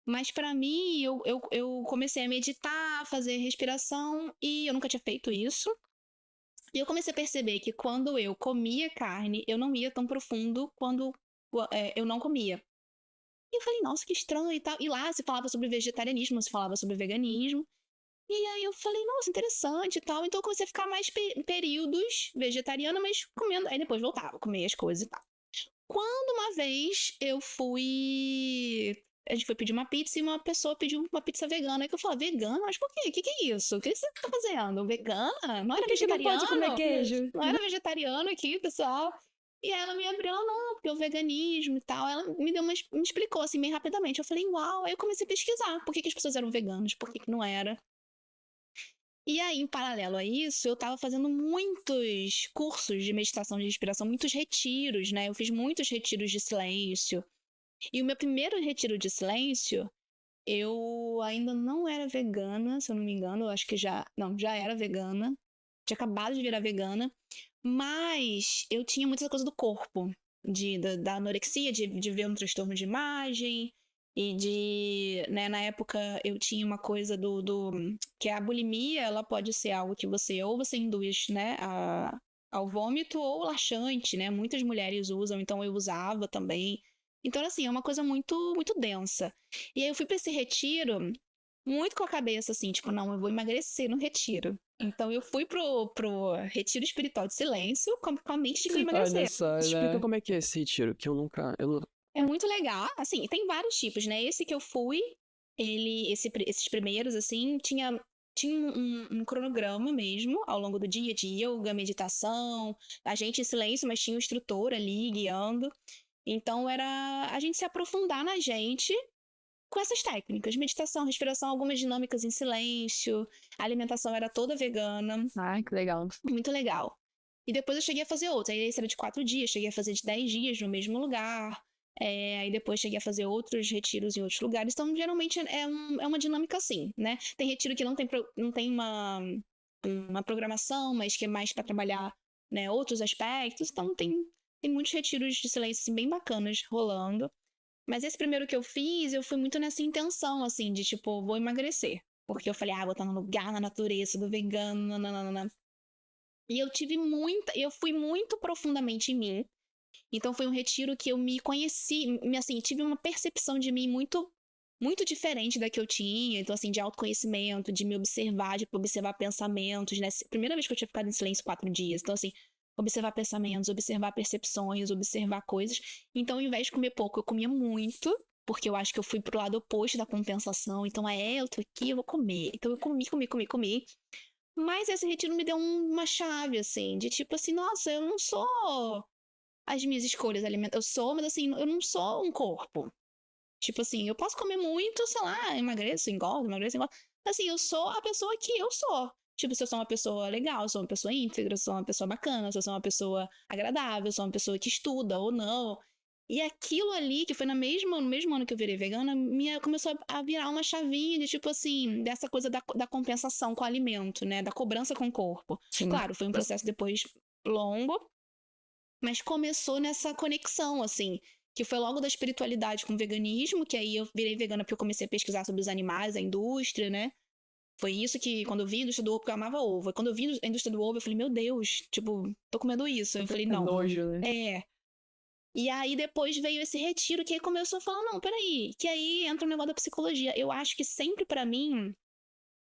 Mas pra mim, eu comecei a meditar, fazer respiração e eu nunca tinha feito isso. E eu comecei a perceber que quando eu comia carne, eu não ia tão profundo quando eu não comia. E eu falei, nossa, que estranho e tal. E lá se falava sobre vegetarianismo, se falava sobre veganismo. E aí eu falei, nossa, interessante e tal. Então eu comecei a ficar mais períodos vegetariana, mas comendo. Aí depois voltava, comer as coisas e tal. Quando uma vez eu fui. A gente foi pedir uma pizza e uma pessoa pediu uma pizza vegana. Aí que eu falei, vegana? Mas por quê? O que é isso? O que você tá fazendo? Vegana? Não era Por que não vegetariano? pode comer queijo? Não era vegetariano aqui, pessoal? E aí ela me abriu, não, porque o veganismo e tal. Ela me explicou assim, bem rapidamente. Eu falei, uau. Aí eu comecei a pesquisar por que as pessoas eram veganas, por que não era. E aí, em paralelo a isso, eu tava fazendo muitos cursos de meditação de respiração, muitos retiros, né? Eu fiz muitos retiros de silêncio. E o meu primeiro retiro de silêncio, eu ainda não era vegana, se eu não me engano, eu acho que já era vegana. Tinha acabado de virar vegana, mas eu tinha muita coisa do corpo, da anorexia, de ver um transtorno de imagem, e né, na época eu tinha uma coisa que a bulimia, ela pode ser algo que ou você induz, né, ao vômito ou laxante, né, muitas mulheres usam, então eu usava também. Então, assim, é uma coisa muito, muito densa. E aí eu fui pra esse retiro muito com a cabeça assim, tipo, não, eu vou emagrecer no retiro. Então eu fui pro retiro espiritual de silêncio com a mente de que eu ia emagrecer. Olha só, explica né? como é que é esse retiro, que eu nunca... É muito legal. Assim, tem vários tipos, né? Esse que eu fui, esses primeiros, assim, tinha um cronograma mesmo, ao longo do dia, de yoga, meditação, a gente em silêncio, mas tinha um instrutor ali guiando. Então era a gente se aprofundar na gente com essas técnicas, meditação, respiração, algumas dinâmicas em silêncio, a alimentação era toda vegana, Ai, que legal. muito legal. E depois eu cheguei a fazer outros, aí esse era de 4 dias, cheguei a fazer de 10 dias no mesmo lugar, aí depois cheguei a fazer outros retiros em outros lugares, então geralmente é uma dinâmica assim, né? Tem retiro que não tem uma programação, mas que é mais para trabalhar, né, outros aspectos, então tem muitos retiros de silêncio assim, bem bacanas rolando. Mas esse primeiro que eu fiz, eu fui muito nessa intenção, assim, de tipo, vou emagrecer. Porque eu falei, vou estar num lugar na natureza do vegano, nananana. E eu fui muito profundamente em mim. Então foi um retiro que eu me conheci, assim, tive uma percepção de mim muito muito diferente da que eu tinha, então assim, de autoconhecimento, de me observar, de observar pensamentos, né? Primeira vez que eu tinha ficado em silêncio 4 dias, então assim, observar pensamentos, observar percepções, observar coisas. Então, ao invés de comer pouco, eu comia muito, porque eu acho que eu fui pro lado oposto da compensação. Então, eu tô aqui, eu vou comer. Então, eu comi. Mas esse retiro me deu uma chave, assim, de tipo assim, nossa, eu não sou as minhas escolhas alimentares. Eu sou, mas assim, eu não sou um corpo. Tipo assim, eu posso comer muito, sei lá, emagreço, engordo. Assim, eu sou a pessoa que eu sou. Tipo, se eu sou uma pessoa legal, eu sou uma pessoa íntegra, eu sou uma pessoa bacana, se eu sou uma pessoa agradável, eu sou uma pessoa que estuda ou não. E aquilo ali, que foi no mesmo ano que eu virei vegana, começou a virar uma chavinha de, tipo assim, dessa coisa da compensação com o alimento, né? Da cobrança com o corpo. Sim. Claro, foi um processo depois longo, mas começou nessa conexão, assim, que foi logo da espiritualidade com o veganismo, que aí eu virei vegana porque eu comecei a pesquisar sobre os animais, a indústria, né? Foi isso que, quando eu vi a indústria do ovo, porque eu amava ovo. Quando eu vi a indústria do ovo, eu falei, meu Deus, tipo, tô comendo isso. Eu falei, não. Nojo, né? E aí depois veio esse retiro que aí começou a falar, não, peraí, que aí entra o negócio da psicologia. Eu acho que sempre pra mim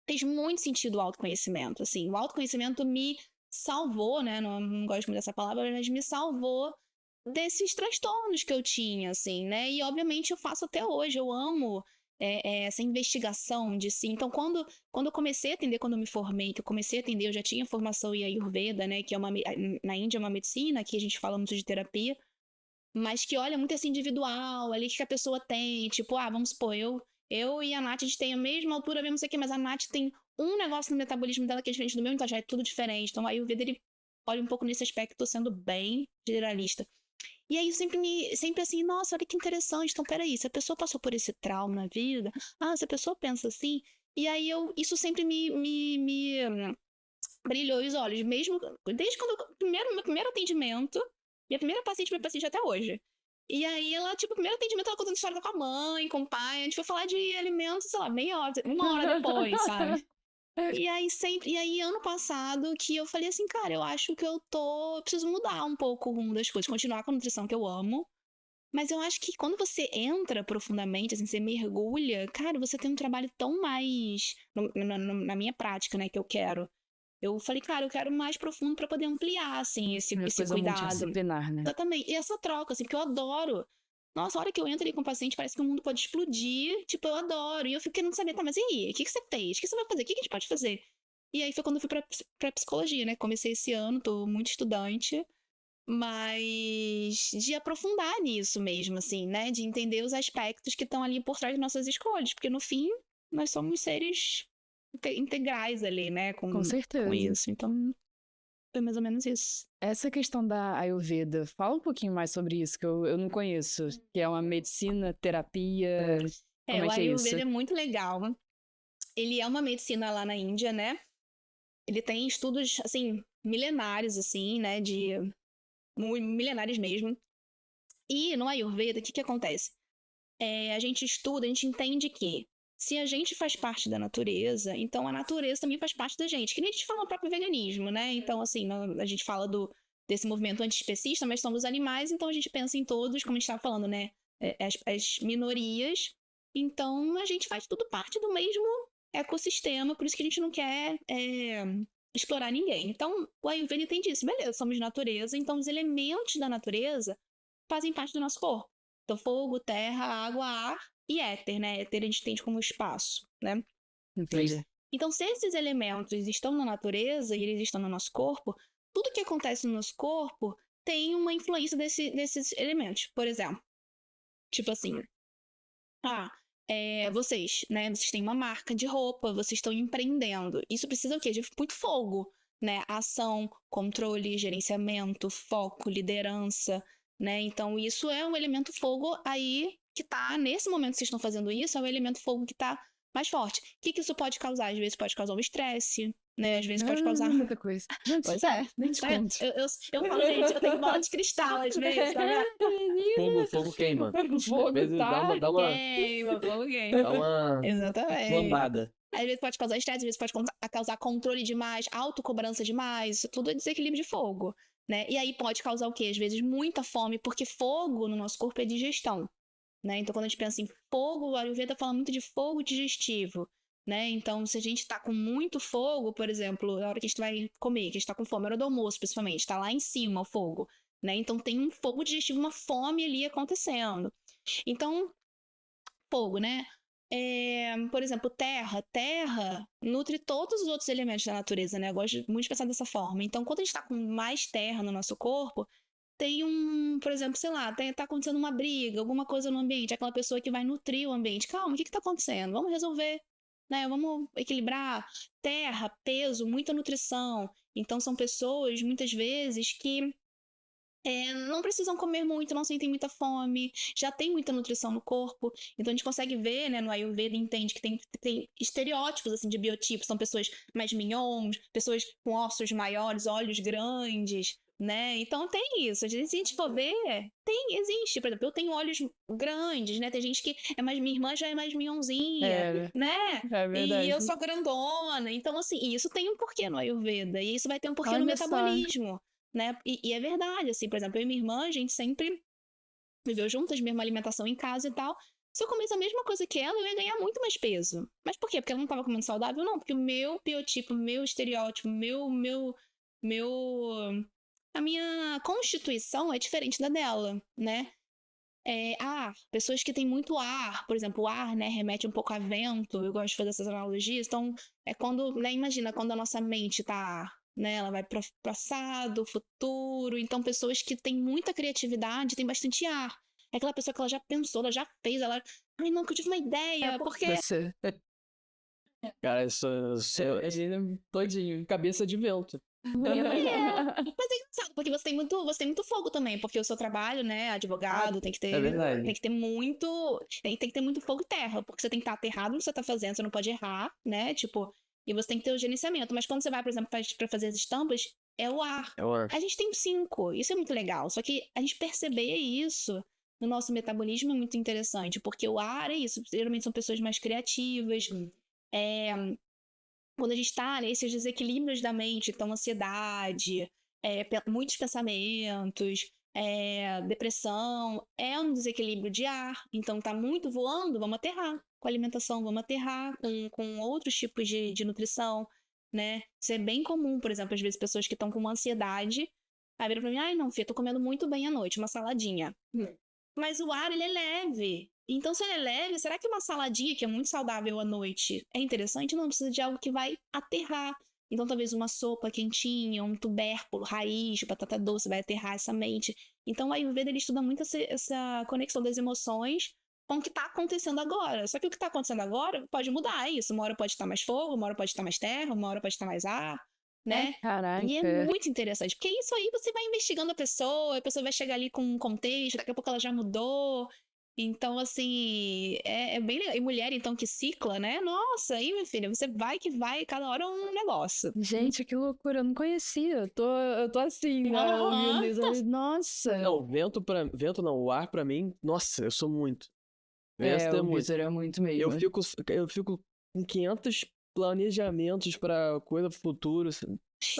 fez muito sentido o autoconhecimento, assim. O autoconhecimento me salvou, né, não gosto muito dessa palavra, mas me salvou desses transtornos que eu tinha, assim, né, e obviamente eu faço até hoje, eu amo essa investigação de si. Então, quando eu comecei a atender, quando eu me formei, que eu comecei a atender, eu já tinha formação em Ayurveda, né, que é na Índia é uma medicina, aqui a gente fala muito de terapia, mas que olha muito esse individual ali que a pessoa tem, tipo, vamos supor, eu e a Nath, a gente tem a mesma altura, mesmo não sei o quê, mas a Nath tem um negócio no metabolismo dela que é diferente do meu, então já é tudo diferente. Então, aí o Ayurveda, ele olha um pouco nesse aspecto, sendo bem generalista. E aí, sempre assim, nossa, olha que interessante. Então, peraí, se a pessoa passou por esse trauma na vida, se a pessoa pensa assim, e aí isso sempre me brilhou os olhos, mesmo desde meu primeiro atendimento, minha primeira paciente até hoje. E aí ela, tipo, o primeiro atendimento, ela contando história com a mãe, com o pai, a gente foi falar de alimentos, sei lá, uma hora depois, sabe? E aí ano passado que eu falei assim, cara, eu acho que eu preciso mudar um pouco o rumo das coisas, continuar com a nutrição que eu amo, mas eu acho que quando você entra profundamente, assim, você mergulha, cara, você tem um trabalho tão mais, na minha prática, né, que eu quero. Eu falei, cara, eu quero mais profundo pra poder ampliar, assim, esse coisa cuidado. multidisciplinar, né? Exatamente. E essa troca, assim, porque eu adoro. Nossa, a hora que eu entro ali com o paciente, parece que o mundo pode explodir. Tipo, eu adoro. E eu fico querendo saber, tá, mas e aí? O que você fez? O que você vai fazer? O que a gente pode fazer? E aí foi quando eu fui pra psicologia, né? Comecei esse ano, tô muito estudante. Mas de aprofundar nisso mesmo, assim, né? De entender os aspectos que estão ali por trás das nossas escolhas. Porque no fim, nós somos seres integrais ali, né? Com certeza. Com isso. Então, foi mais ou menos isso. Essa questão da Ayurveda, fala um pouquinho mais sobre isso, que eu não conheço. Que é uma medicina, terapia. Como o que é isso? Ayurveda é muito legal. Ele é uma medicina lá na Índia, né? Ele tem estudos, assim, milenários, assim, né? Milenários mesmo. E no Ayurveda, o que acontece? A gente estuda, a gente entende que se a gente faz parte da natureza, então a natureza também faz parte da gente. Que nem a gente fala no próprio veganismo, né? Então, assim, a gente fala desse movimento antiespecista, mas somos animais, então a gente pensa em todos, como a gente estava falando, né? As minorias. Então, a gente faz tudo parte do mesmo ecossistema, por isso que a gente não quer explorar ninguém. Então, o Ayurveda entende isso. Beleza, somos natureza, então os elementos da natureza fazem parte do nosso corpo. Então, fogo, terra, água, ar e éter, né? Éter a gente entende como espaço, né? Entendi. Então, se esses elementos estão na natureza e eles estão no nosso corpo, tudo que acontece no nosso corpo tem uma influência desses elementos. Por exemplo, tipo assim, vocês, né? Vocês têm uma marca de roupa, vocês estão empreendendo. Isso precisa o quê? De muito fogo, né? Ação, controle, gerenciamento, foco, liderança, né? Então, isso é um elemento fogo aí que tá, nesse momento que vocês estão fazendo isso, é um elemento fogo que tá mais forte. O que isso pode causar? Às vezes pode causar um estresse, né? Às vezes pode causar... muita coisa. Pois é. Nem te conto. Eu falo, gente, eu tenho bola de cristal às vezes, tá vendo? Fogo queima. Fogo, Às vezes tá? dá uma Fogo queima. dá uma Exatamente. flambada. Às vezes pode causar estresse, às vezes pode causar controle demais, autocobrança demais, isso tudo é desequilíbrio de fogo, né? E aí pode causar o quê? Às vezes muita fome, porque fogo no nosso corpo é digestão, né? Então quando a gente pensa em fogo, o Ayurveda fala muito de fogo digestivo, né? Então se a gente tá com muito fogo, por exemplo, na hora que a gente vai comer, que a gente tá com fome, na hora do almoço principalmente, tá lá em cima o fogo, né? Então tem um fogo digestivo, uma fome ali acontecendo. Então, fogo, né? Por exemplo, terra. Terra nutre todos os outros elementos da natureza, né? Eu gosto muito de pensar dessa forma. Então, quando a gente tá com mais terra no nosso corpo, tem por exemplo, sei lá, tá acontecendo uma briga, alguma coisa no ambiente, aquela pessoa que vai nutrir o ambiente. Calma, o que tá acontecendo? Vamos resolver, né? Vamos equilibrar. Terra, peso, muita nutrição. Então, são pessoas, muitas vezes, que não precisam comer muito, não sentem muita fome, já tem muita nutrição no corpo. Então a gente consegue ver, né, no Ayurveda, entende que tem estereótipos assim de biotipos, são pessoas mais mignons, pessoas com ossos maiores, olhos grandes, né? Então tem isso. Se a gente for ver, existe. Por exemplo, eu tenho olhos grandes, né? Tem gente que minha irmã já é mais mignonzinha, né? É verdade. E eu sou grandona. Então, assim, isso tem um porquê no Ayurveda. E isso vai ter um porquê no Olha só. metabolismo. Né? E é verdade, assim, por exemplo, eu e minha irmã, a gente sempre viveu juntas, mesma alimentação em casa e tal. Se eu comesse a mesma coisa que ela, eu ia ganhar muito mais peso. Mas por quê? Porque ela não estava comendo saudável? Não, porque o meu biotipo, meu estereótipo, a minha constituição é diferente da dela, né? Pessoas que têm muito ar, por exemplo, o ar, né, remete um pouco a vento, eu gosto de fazer essas analogias, então é quando, né, imagina quando a nossa mente tá, né, ela vai para passado, futuro, então pessoas que têm muita criatividade, têm bastante ar, é aquela pessoa que ela já pensou, ela já fez, ai não, que eu tive uma ideia, porque... Você. Cara, isso é todinho, cabeça de vento. Mas é engraçado, porque você tem muito fogo também, porque o seu trabalho, né, advogado, tem que ter, É verdade. tem que ter muito fogo e terra, porque você tem que estar aterrado no que você tá fazendo, você não pode errar, né, tipo, e você tem que ter o gerenciamento, mas quando você vai, por exemplo, pra fazer as estampas, é o ar. É o ar. A gente tem 5, isso é muito legal, só que a gente perceber isso no nosso metabolismo é muito interessante, porque o ar é isso, geralmente são pessoas mais criativas, quando a gente está nesses desequilíbrios da mente, então ansiedade, muitos pensamentos, depressão, é um desequilíbrio de ar. Então tá muito voando, vamos aterrar com a alimentação, vamos aterrar com outros tipos de nutrição, né? Isso é bem comum, por exemplo, às vezes pessoas que estão com uma ansiedade, aí viram pra mim, ai não, Fê, tô comendo muito bem à noite, uma saladinha. Mas o ar, ele é leve. Então, se ele é leve, será que uma saladinha, que é muito saudável à noite, é interessante? Não, precisa de algo que vai aterrar. Então, talvez uma sopa quentinha, um tubérculo, raiz, batata doce, vai aterrar essa mente. Então, o Ayurveda, ele estuda muito essa conexão das emoções com o que está acontecendo agora. Só que o que está acontecendo agora pode mudar, é isso. Uma hora pode estar mais fogo, uma hora pode estar mais terra, uma hora pode estar mais ar, né? Caraca. E é muito interessante, porque isso aí você vai investigando a pessoa vai chegar ali com um contexto, daqui a pouco ela já mudou. Então, assim, é bem legal. E mulher, então, que cicla, né? Nossa, aí, minha filha, você vai que vai, cada hora é um negócio. Gente, que loucura, eu não conhecia. Eu tô assim, né? Aham. Ouvindo isso. Nossa. Não, vento não, o ar pra mim, nossa, eu sou muito. Vento é o muito. Vitor é muito mesmo. Eu fico com 500 planejamentos pra coisa futuro.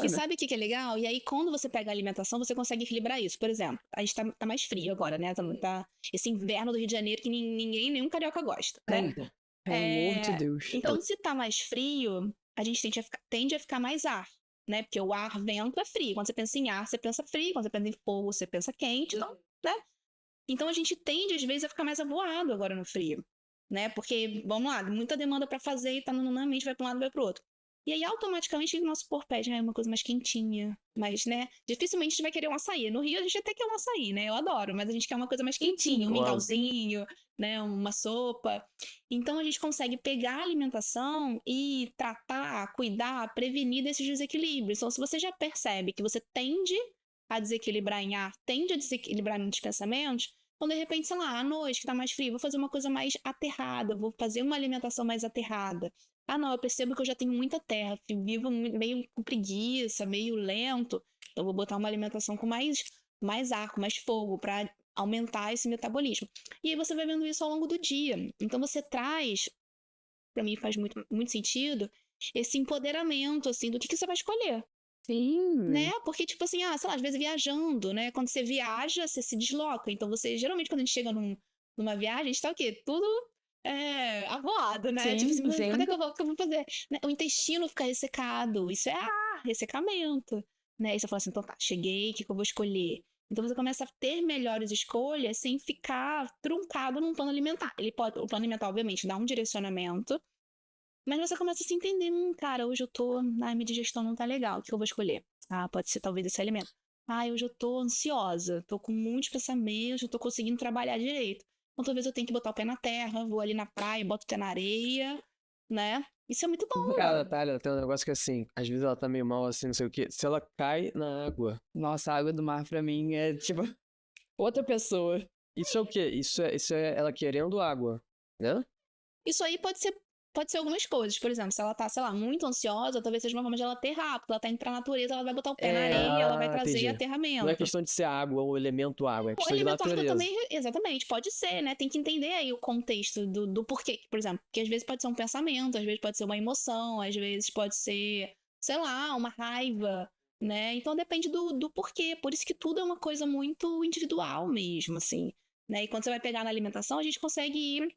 E sabe o que é legal? E aí, quando você pega a alimentação, você consegue equilibrar isso. Por exemplo, a gente tá mais frio agora, né? Tá esse inverno do Rio de Janeiro que nenhum carioca gosta, né? Pelo amor de Deus. Então, se tá mais frio, a gente tende a ficar mais ar, né? Porque o ar, vento é frio. Quando você pensa em ar, você pensa frio. Quando você pensa em fogo, você pensa quente, então, né? Então, a gente tende, às vezes, a ficar mais avoado agora no frio, né? Porque, vamos lá, muita demanda pra fazer e tá na mente, vai pra um lado, vai pro outro. E aí, automaticamente, o nosso corpo pede uma coisa mais quentinha, mas, né? Dificilmente a gente vai querer um açaí. No Rio, a gente até quer um açaí, né? Eu adoro, mas a gente quer uma coisa mais quentinha, um mingauzinho, né? Uma sopa. Então, a gente consegue pegar a alimentação e tratar, cuidar, prevenir desses desequilíbrios. Então, se você já percebe que você tende a desequilibrar em ar, tende a desequilibrar muitos pensamentos, então, de repente, sei lá, à noite, que tá mais frio, vou fazer uma coisa mais aterrada, vou fazer uma alimentação mais aterrada. Ah, não, eu percebo que eu já tenho muita terra, vivo meio com preguiça, meio lento, então vou botar uma alimentação com mais ar, com mais fogo, para aumentar esse metabolismo. E aí você vai vendo isso ao longo do dia. Então você traz, para mim faz muito, muito sentido, esse empoderamento, assim, do que você vai escolher. Sim. né? Porque, tipo assim, sei lá, às vezes viajando, né? Quando você viaja, você se desloca. Então, geralmente, quando a gente chega numa viagem, a gente tá o quê? Tudo avoado, né? Tipo assim, Sim, quando é que o que eu vou fazer? Né? O intestino fica ressecado. Isso é ressecamento, né? E você fala assim, então tá, cheguei, o que eu vou escolher? Então você começa a ter melhores escolhas sem ficar truncado num plano alimentar. O plano alimentar, obviamente, dá um direcionamento, mas você começa a se entender, cara, hoje eu tô, minha digestão não tá legal, o que eu vou escolher? Pode ser talvez esse alimento. Hoje eu tô ansiosa, tô com muitos pensamentos, não tô conseguindo trabalhar direito. Então talvez eu tenha que botar o pé na terra, vou ali na praia, boto o pé na areia, né? Isso é muito bom. Cara, Natália, tem um negócio que assim, às vezes ela tá meio mal, assim, não sei o quê. Se ela cai na água. Nossa, a água do mar pra mim é tipo outra pessoa. Isso é o quê? Isso é ela querendo água, né? Isso aí pode ser algumas coisas. Por exemplo, se ela tá, sei lá, muito ansiosa, talvez seja uma forma de ela aterrar, porque ela tá indo pra natureza, ela vai botar o pé na areia, ela vai trazer entendi. aterramento. Não é questão de ser água ou elemento água, é O questão de elemento água natureza. também, exatamente, pode ser, né? Tem que entender aí o contexto do porquê. Por exemplo, que às vezes pode ser um pensamento, às vezes pode ser uma emoção, às vezes pode ser, sei lá, uma raiva, né? Então depende do porquê. Por isso que tudo é uma coisa muito individual mesmo, assim, né? E quando você vai pegar na alimentação, a gente consegue ir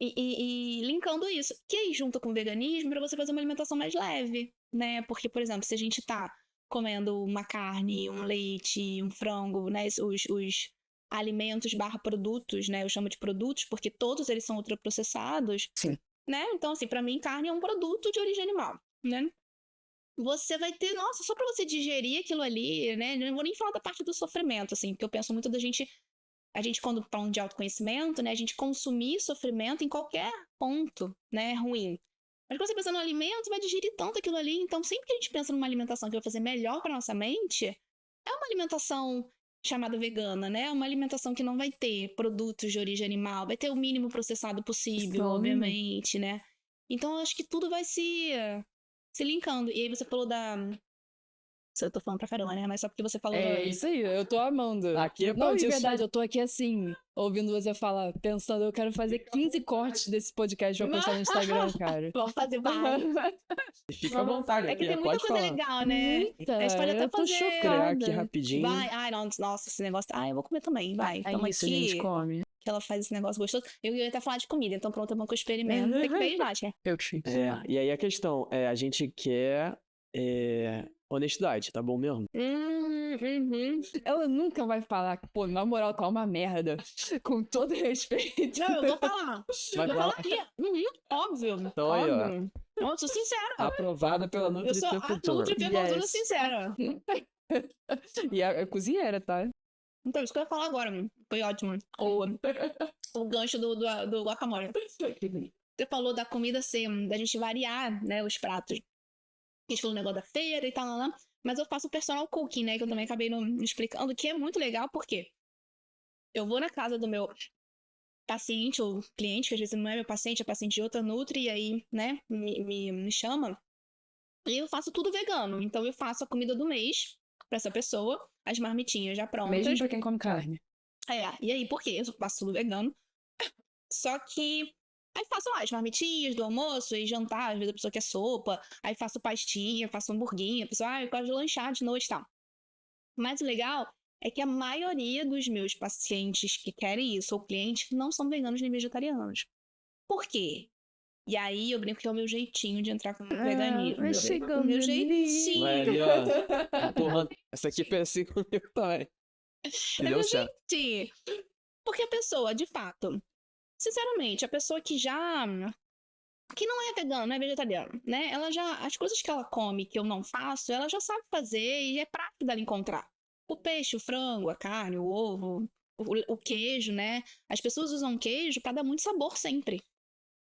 e linkando isso. Que aí, junto com o veganismo, para você fazer uma alimentação mais leve, né? Porque, por exemplo, se a gente tá comendo uma carne, um leite, um frango, né? Os alimentos / produtos, né? Eu chamo de produtos porque todos eles são ultraprocessados. Sim. Né? Então, assim, para mim, carne é um produto de origem animal, né? Você vai ter, nossa, só para você digerir aquilo ali, né? Não vou nem falar da parte do sofrimento, assim, porque eu penso muito da gente, quando falando de autoconhecimento, né, a gente consumir sofrimento em qualquer ponto, né, ruim. Mas quando você pensa no alimento, você vai digerir tanto aquilo ali. Então, sempre que a gente pensa numa alimentação que vai fazer melhor para nossa mente, é uma alimentação chamada vegana, né? Uma alimentação que não vai ter produtos de origem animal, vai ter o mínimo processado possível, Sim. obviamente, né? Então, eu acho que tudo vai se linkando. E aí você falou eu tô falando pra caramba, né? Mas só porque você falou... É isso aí, eu tô amando. Aqui é Não, pra de isso. verdade, eu tô aqui assim, ouvindo você falar, pensando, eu quero fazer 15 cortes desse podcast pra postar no Instagram, cara. Vamos fazer vários. Fica à vontade. É que tem muita pode coisa falar. legal, né? Muita, A gente pode até eu tô fazer... Criar aqui chocada. rapidinho. Vai, não, nossa, esse negócio... eu vou comer também, vai. É Tamo isso, aqui, gente, come. que ela faz esse negócio gostoso. Eu ia até falar de comida, então pronto, é bom que eu experimento. Tem que ver, Nath. Eu te E aí a questão é, a gente quer honestidade, tá bom mesmo? Ela nunca vai falar, pô, na moral, tá uma merda. Com todo respeito. Não, eu vou falar. Vai Eu vou falar. falar aqui. Óbvio. Então aí, ó. óbvio. Não, eu sou sincera. Aprovada pela Eu sou a Nutricultura. Nutricultura Yes. sincera. E a cozinheira, tá? Então, isso que eu ia falar agora. Foi ótimo. O gancho do guacamole. Você falou da comida ser, da gente variar, né, os pratos. A gente falou o negócio da feira e tal, mas eu faço personal cooking, né, que eu também acabei não explicando, que é muito legal, porque eu vou na casa do meu paciente ou cliente, que às vezes não é meu paciente, é paciente de outra nutri, e aí, né, me chama, e eu faço tudo vegano. Então eu faço a comida do mês pra essa pessoa, as marmitinhas já prontas. Mesmo pra quem come carne. E aí, por quê? Eu faço tudo vegano. Só que aí faço lá as marmitinhas do almoço e jantar, às vezes a pessoa quer sopa, aí faço pastinha, faço hamburguinho, a pessoa, eu gosto de lanchar de noite e tal. Mas o legal é que a maioria dos meus pacientes que querem isso, ou clientes, não são veganos nem vegetarianos. Por quê? E aí eu brinco que é o meu jeitinho de entrar com o veganismo. vai chegando O meu ali. jeitinho. Vai ali, ó. Porra, essa aqui foi assim comigo também. E É deu meu certo. jeitinho. Porque a pessoa, de fato, sinceramente, a pessoa que não é vegana, não é vegetariana, né? Ela já, as coisas que ela come que eu não faço, ela já sabe fazer e é prático dela encontrar. O peixe, o frango, a carne, o ovo, o queijo, né? As pessoas usam queijo para dar muito sabor sempre.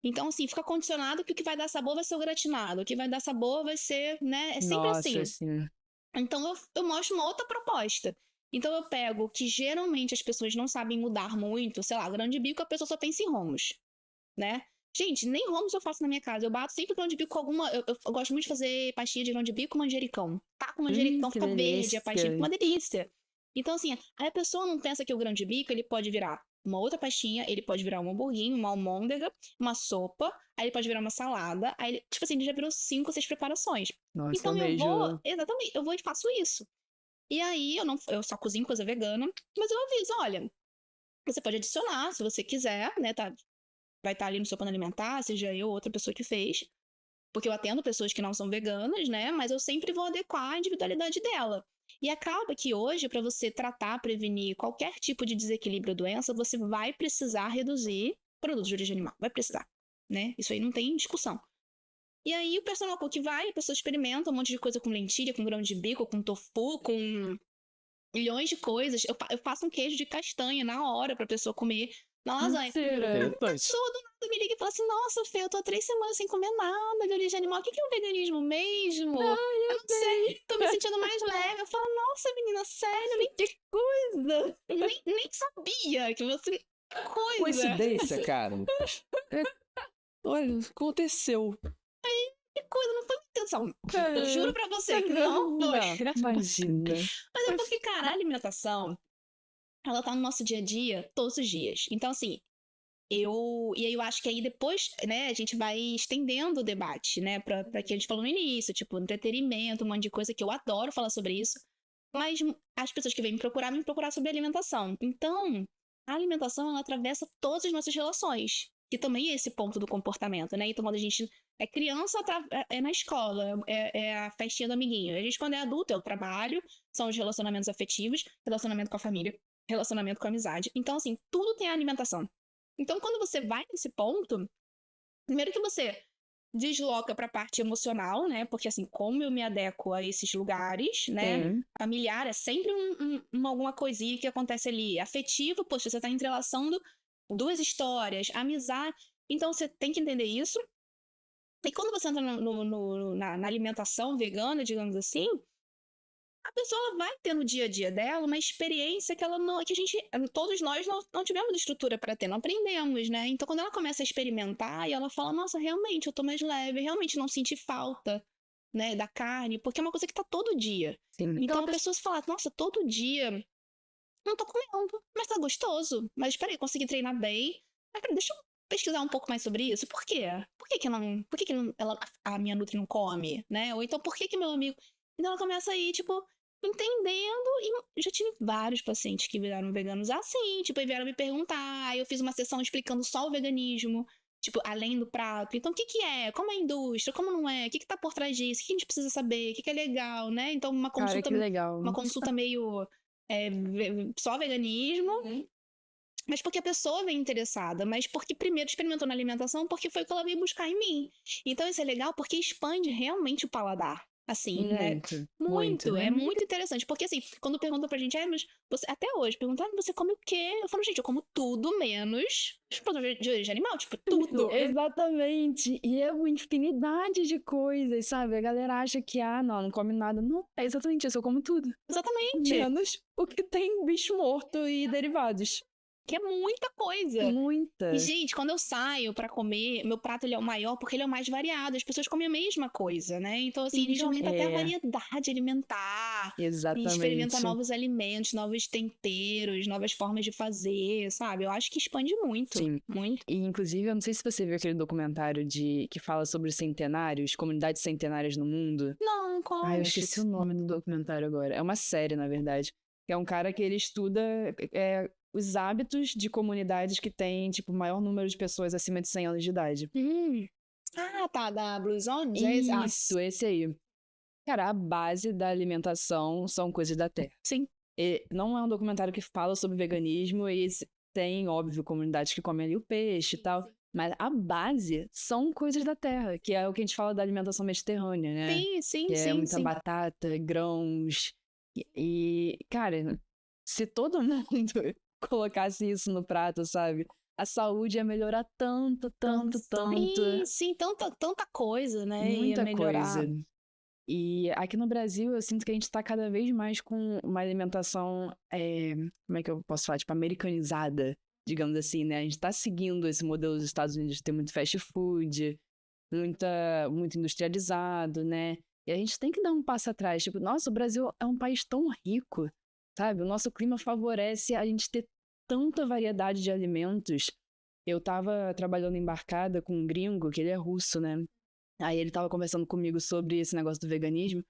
Então, assim, fica condicionado que o que vai dar sabor vai ser o gratinado, o que vai dar sabor vai ser, né? É sempre assim. Então, eu mostro uma outra proposta. Então, eu pego o que geralmente as pessoas não sabem mudar muito, sei lá, grão de bico, a pessoa só pensa em hummus, né? Gente, nem hummus eu faço na minha casa. Eu bato sempre grão de bico com alguma... Eu gosto muito de fazer pastinha de grão de bico com manjericão. Tá com manjericão, fica verde, a pastinha fica uma delícia. Então, assim, aí a pessoa não pensa que o grão de bico, ele pode virar uma outra pastinha, ele pode virar um hamburguinho, uma almôndega, uma sopa, aí ele pode virar uma salada, aí ele, tipo assim, ele já virou 5 ou 6 preparações. Nossa, Então eu mesmo. vou, exatamente, eu vou e faço isso. E aí eu só cozinho coisa vegana, mas eu aviso, olha, você pode adicionar, se você quiser, né, tá? Vai estar ali no seu plano alimentar, seja eu ou outra pessoa que fez. Porque eu atendo pessoas que não são veganas, né? Mas eu sempre vou adequar a individualidade dela. E acaba que hoje, para você tratar, prevenir qualquer tipo de desequilíbrio ou doença, você vai precisar reduzir produtos de origem animal. Vai precisar, né? Isso aí não tem discussão. E aí o personal cook vai, a pessoa experimenta um monte de coisa com lentilha, com grão de bico, com tofu, com milhões de coisas. Eu faço um queijo de castanha na hora pra pessoa comer na lasanha. Mentira. A pessoa do nada me liga e fala assim, nossa, Fê, eu tô há 3 semanas sem comer nada de origem animal. O que é um veganismo mesmo? Eu não sei, tô me sentindo mais leve. Eu falo, nossa, menina, sério, nem Que coisa! nem sabia que você... Que coisa! Coincidência, cara. Olha, aconteceu. Que coisa, não foi uma intenção. Eu juro pra você que não foi. Imagina. Mas é porque, cara, a alimentação, ela tá no nosso dia a dia todos os dias. Então, assim, e aí eu acho que aí depois, né, a gente vai estendendo o debate, né, pra que a gente falou no início, tipo, entretenimento, um monte de coisa que eu adoro falar sobre isso. Mas as pessoas que vêm me procurar sobre alimentação. Então, a alimentação, ela atravessa todas as nossas relações, que também é esse ponto do comportamento, né? Então, quando a gente é criança, é na escola, é a festinha do amiguinho. A gente, quando é adulto, é o trabalho, são os relacionamentos afetivos, relacionamento com a família, relacionamento com a amizade. Então, assim, tudo tem a alimentação. Então, quando você vai nesse ponto, primeiro que você desloca para a parte emocional, né? Porque assim, como eu me adequo a esses lugares, né? Sim. Familiar é sempre alguma coisinha que acontece ali. Afetivo, poxa, você tá entrelaçando 2 histórias, amizade. Então você tem que entender isso. E quando você entra na alimentação vegana, digamos assim, a pessoa ela vai ter no dia a dia dela uma experiência que ela não, que a gente, todos nós não tivemos estrutura para ter, não aprendemos, né? Então quando ela começa a experimentar e ela fala, nossa, realmente eu tô mais leve, realmente não senti falta, né, da carne, porque é uma coisa que tá todo dia. Sim. Então a pessoa se fala, nossa, todo dia não tô comendo, mas tá gostoso. Mas peraí, consegui treinar bem. Mas peraí, deixa eu pesquisar um pouco mais sobre isso. Por quê? Por que a minha Nutri não come, né? Ou então por que meu amigo... Então ela começa aí, tipo, entendendo, e já tive vários pacientes que viraram veganos assim, tipo, e vieram me perguntar, aí eu fiz uma sessão explicando só o veganismo, tipo, além do prato. Então, o que que é? Como é a indústria? Como não é? O que que tá por trás disso? O que a gente precisa saber? O que que é legal, né? Então, uma Cara, consulta, que legal. uma consulta meio só veganismo, mas porque a pessoa vem interessada, mas porque primeiro experimentou na alimentação, porque foi o que ela veio buscar em mim. Então, isso é legal porque expande realmente o paladar. Assim, né? Muito, né? é muito interessante. Porque, assim, quando perguntam pra gente, mas você, até hoje, perguntam, você come o quê? Eu falo, gente, eu como tudo menos os produtos de origem animal, tipo, tudo. Exatamente. E é uma infinidade de coisas, sabe? A galera acha que, não come nada. Não, é exatamente isso, eu como tudo. Exatamente. Menos o que tem bicho morto e derivados. Que é muita coisa. Muita. E, gente, quando eu saio pra comer, meu prato ele é o maior porque ele é o mais variado. As pessoas comem a mesma coisa, né? Então, assim, eles aumentam até a variedade alimentar. Exatamente. E experimentam novos alimentos, novos temperos, novas formas de fazer, sabe? Eu acho que expande muito. Sim. Muito. E, inclusive, eu não sei se você viu aquele documentário que fala sobre centenários, comunidades centenárias no mundo. Não, qual? Eu esqueci o nome do documentário agora. É uma série, na verdade. É um cara que ele estuda os hábitos de comunidades que têm, tipo, o maior número de pessoas acima de 100 anos de idade. Ah, tá, da Blue Zone? Isso, esse aí. Cara, a base da alimentação são coisas da terra. Sim. E não é um documentário que fala sobre veganismo e tem, óbvio, comunidades que comem ali o peixe e tal. Mas a base são coisas da terra, que é o que a gente fala da alimentação mediterrânea, né? Sim, que sim, é muita sim. batata, grãos. E, cara, se todo mundo colocasse isso no prato, sabe? A saúde ia melhorar tanto. Sim, tanta coisa, né? Muita ia melhorar. coisa. E aqui no Brasil, eu sinto que a gente tá cada vez mais com uma alimentação, como é que eu posso falar? Tipo, americanizada, digamos assim, né? A gente tá seguindo esse modelo dos Estados Unidos de ter muito fast food, muito industrializado, né? E a gente tem que dar um passo atrás. Tipo, nossa, o Brasil é um país tão rico, sabe? O nosso clima favorece a gente ter tanta variedade de alimentos. Eu tava trabalhando embarcada com um gringo, que ele é russo, né? Aí ele tava conversando comigo sobre esse negócio do veganismo.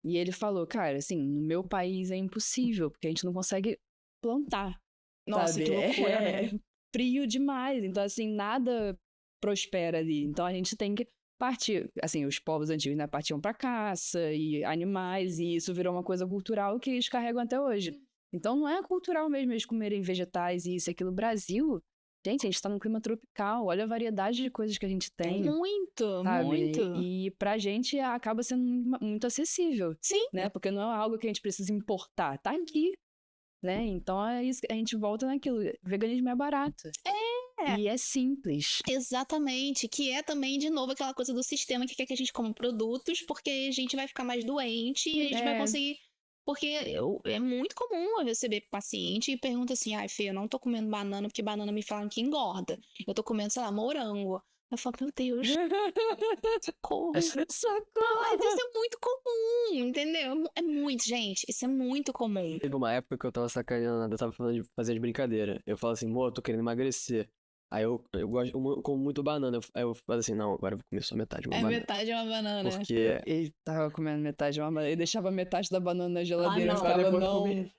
E ele falou, cara, assim, no meu país é impossível, porque a gente não consegue plantar. Nossa, sabe? que loucura, É frio demais. Então, assim, nada prospera ali. Então, a gente tem que partir. Assim, os povos antigos, né, partiam pra caça e animais, e isso virou uma coisa cultural que eles carregam até hoje. Então, não é cultural mesmo eles comerem vegetais e isso e aquilo. O Brasil, gente, a gente tá num clima tropical. Olha a variedade de coisas que a gente tem. Muito, Sabe? muito. E pra gente acaba sendo muito acessível, Sim. né? Porque não é algo que a gente precisa importar. Tá aqui, né? Então é isso, a gente volta naquilo. Veganismo é barato. E é simples. Exatamente, que é também, de novo, aquela coisa do sistema que quer que a gente coma produtos, porque a gente vai ficar mais doente e a gente vai conseguir... Porque é muito comum eu receber paciente e pergunta assim, ai, Fê, eu não tô comendo banana porque banana me falaram que engorda. Eu tô comendo, sei lá, morango. Eu falo, meu Deus, socorro. Mas isso é muito comum, entendeu? É muito, gente, isso é muito comum. Teve uma época que eu tava sacaneando, eu tava falando de fazer de brincadeira. Eu falo assim, eu tô querendo emagrecer. Aí eu como muito banana. Aí eu falo assim, não, agora eu vou comer só metade de uma banana. Metade de uma banana. Porque Ele tava comendo metade de uma banana. Ele deixava metade da banana na geladeira. não. Eu ficava, Depois não, comer.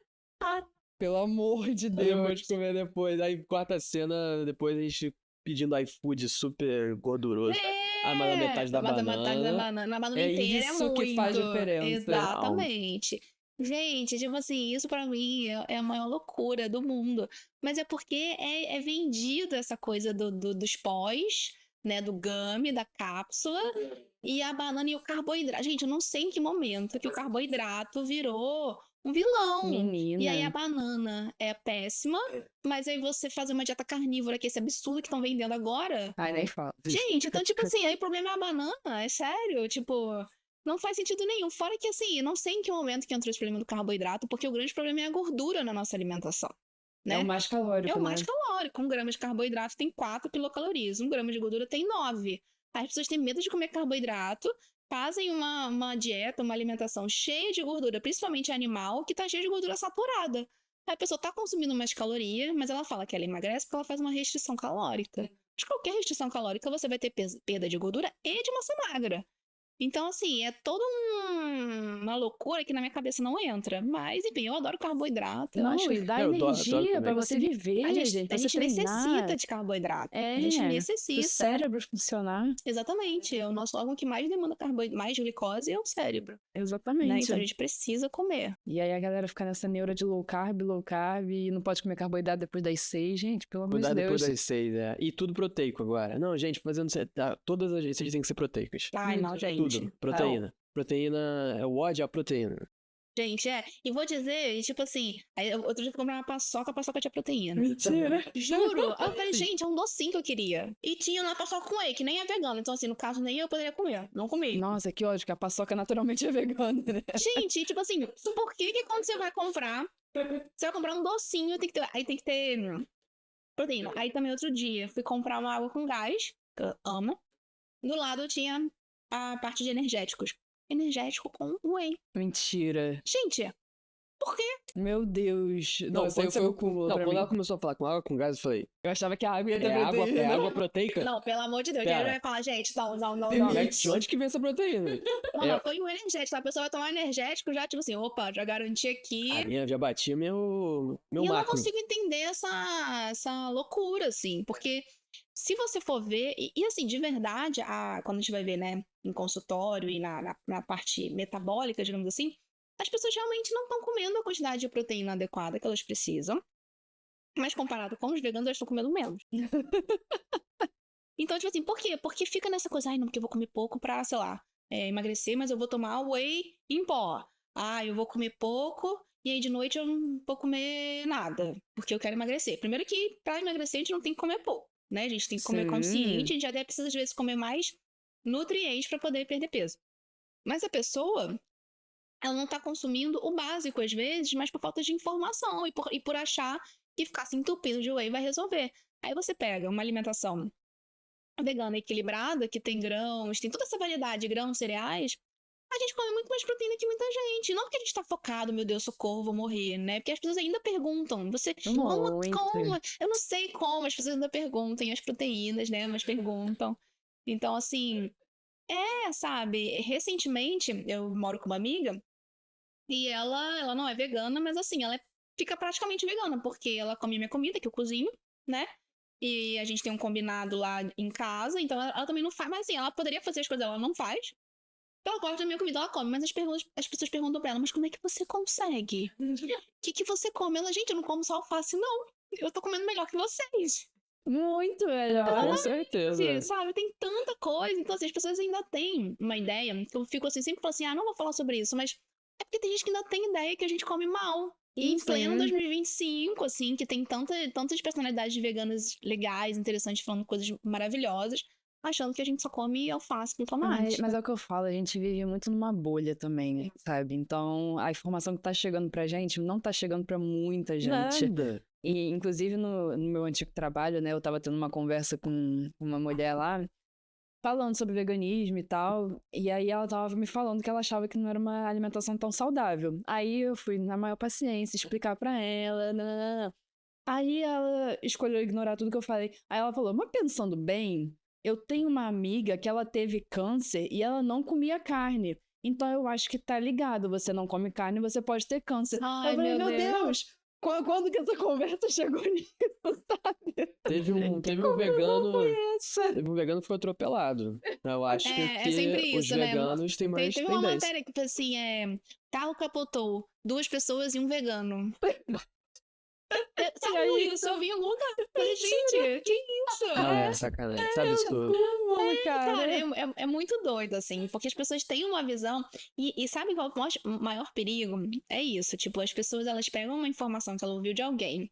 pelo amor de eu Deus. vou te comer depois. Aí quarta cena, depois a gente pedindo iFood super gorduroso. Ah, mas a metade da banana. Metade da banana. A banana É inteira isso é muito. que faz diferença. Exatamente. Gente, tipo assim, isso pra mim é a maior loucura do mundo. Mas é porque é vendido essa coisa dos pós, né? Do gummy, da cápsula. E a banana e o carboidrato. Gente, eu não sei em que momento que o carboidrato virou um vilão. Menina. E aí a banana é péssima, mas aí você fazer uma dieta carnívora, que é esse absurdo que estão vendendo agora. Ai, nem fala. Gente, então, tipo assim, aí o problema é a banana, é sério, tipo, não faz sentido nenhum. Fora que, assim, eu não sei em que momento que entrou esse problema do carboidrato, porque o grande problema é a gordura na nossa alimentação, né? É o mais calórico, É o né? mais calórico. 1 grama de carboidrato tem 4 quilocalorias, 1 grama de gordura tem 9. As pessoas têm medo de comer carboidrato, fazem uma dieta, uma alimentação cheia de gordura, principalmente animal, que tá cheia de gordura saturada. Aí a pessoa tá consumindo mais caloria, mas ela fala que ela emagrece porque ela faz uma restrição calórica. De qualquer restrição calórica, você vai ter perda de gordura e de massa magra. Então, assim, é toda uma loucura que na minha cabeça não entra. Mas, enfim, eu adoro carboidrato. Eu Não, acho e dá Eu adoro energia pra também. você viver, a gente. gente Pra você necessita treinar. de carboidrato. É, A gente pro necessita. cérebro funcionar. Exatamente. É o nosso órgão que mais demanda mais glicose é o cérebro. Né? Exatamente. Então a gente precisa comer. E aí a galera fica nessa neura de low carb, e não pode comer carboidrato depois das 6, gente, pelo amor de Cuidar Deus. depois das 6, é. E tudo proteico agora. Não, gente, fazendo. Todas as receitas têm que ser proteicas. Ai, não, gente. Tudo. Proteína. Proteína é o ódio à proteína. Gente, E vou dizer, tipo assim, aí outro dia eu fui comprar uma paçoca, a paçoca tinha proteína. Mentira. Juro. Aí eu falei, gente, é um docinho que eu queria. E tinha uma paçoca com whey, que nem é vegano. Então, assim, no caso, nem eu poderia comer. Não comi. Nossa, que ódio, que a paçoca naturalmente é vegana, né? Gente, tipo assim, por que quando você vai comprar, você vai comprar um docinho, aí tem que ter proteína. Aí também outro dia, fui comprar uma água com gás, que eu amo. Do lado tinha a parte de energéticos. Energético com whey. Mentira. Gente, por quê? Meu Deus. Nossa, quando foi o cúmulo Não, pra quando mim. ela começou a falar com água com gás, eu falei, Eu achava que a água ia ter é proteína. água proteica? Não, pelo amor de Deus. Pera. Aí ele vai falar, gente, não. De onde que vem essa proteína? Não, foi o energético. A pessoa vai tomar energético já, tipo assim, opa, já garanti aqui. A minha já batia meu E eu não macro. consigo entender essa loucura, assim, porque se você for ver, e assim, de verdade, quando a gente vai ver, né, em consultório e na parte metabólica, digamos assim, as pessoas realmente não estão comendo a quantidade de proteína adequada que elas precisam, mas comparado com os veganos, elas estão comendo menos. Então, tipo assim, por quê? Porque fica nessa coisa, ai, não, porque eu vou comer pouco pra, sei lá, emagrecer, mas eu vou tomar whey em pó. Ah, eu vou comer pouco e aí de noite eu não vou comer nada, porque eu quero emagrecer. Primeiro que pra emagrecer a gente não tem que comer pouco, né? A gente tem que comer Sim. consciente, a gente até precisa às vezes comer mais nutrientes pra poder perder peso. Mas a pessoa, ela não tá consumindo o básico às vezes, mas por falta de informação e por achar que ficar se entupindo de whey vai resolver. Aí você pega uma alimentação vegana equilibrada, que tem grãos, tem toda essa variedade de grãos, cereais, a gente come muito mais proteína que muita gente. Não porque a gente tá focado, meu Deus, socorro, vou morrer, né? Porque as pessoas ainda perguntam, você, como? Eu não sei como, as pessoas ainda perguntam, e as proteínas, né? Mas perguntam. Então, assim, sabe? Recentemente, eu moro com uma amiga, e ela não é vegana, mas assim, fica praticamente vegana, porque ela come minha comida, que eu cozinho, né? E a gente tem um combinado lá em casa, então ela também não faz. Mas assim, ela poderia fazer as coisas, ela não faz. Ela gosta da minha comida, ela come. Mas as pessoas perguntam pra ela, mas como é que você consegue? O que você come? Ela, gente, eu não como só alface, não. Eu tô comendo melhor que vocês. Muito melhor. Com certeza. Sabe, tem tanta coisa. Então, assim, as pessoas ainda têm uma ideia. Que eu fico assim, sempre falo assim, não vou falar sobre isso. Mas é porque tem gente que ainda tem ideia que a gente come mal. E em pleno 2025, assim, que tem tantas personalidades veganas legais, interessantes, falando coisas maravilhosas, achando que a gente só come alface com tomate. Mas é o que eu falo, a gente vive muito numa bolha também, sabe? Então, a informação que tá chegando pra gente não tá chegando pra muita gente. Nada. E, inclusive, no meu antigo trabalho, né, eu tava tendo uma conversa com uma mulher lá, falando sobre veganismo e tal, e aí ela tava me falando que ela achava que não era uma alimentação tão saudável. Aí eu fui, na maior paciência, explicar pra ela, nananã. Aí ela escolheu ignorar tudo que eu falei. Aí ela falou, mas pensando bem, eu tenho uma amiga que ela teve câncer e ela não comia carne. Então eu acho que tá ligado, você não come carne, você pode ter câncer. Ai, eu falei, meu Deus, quando que essa conversa chegou nisso, sabe? Teve um vegano que foi atropelado. Eu acho que sempre os isso, né? veganos têm mais Teve uma tendência. matéria que, assim, carro capotou, 2 pessoas e um vegano. Sabe isso? Eu vi em algum lugar. Falei, gente, que isso? Não, é sacanagem. Sabe isso tudo? Cara, é muito doido, assim, porque as pessoas têm uma visão. E sabe qual é o maior perigo? É isso, tipo, as pessoas elas pegam uma informação que ela ouviu de alguém,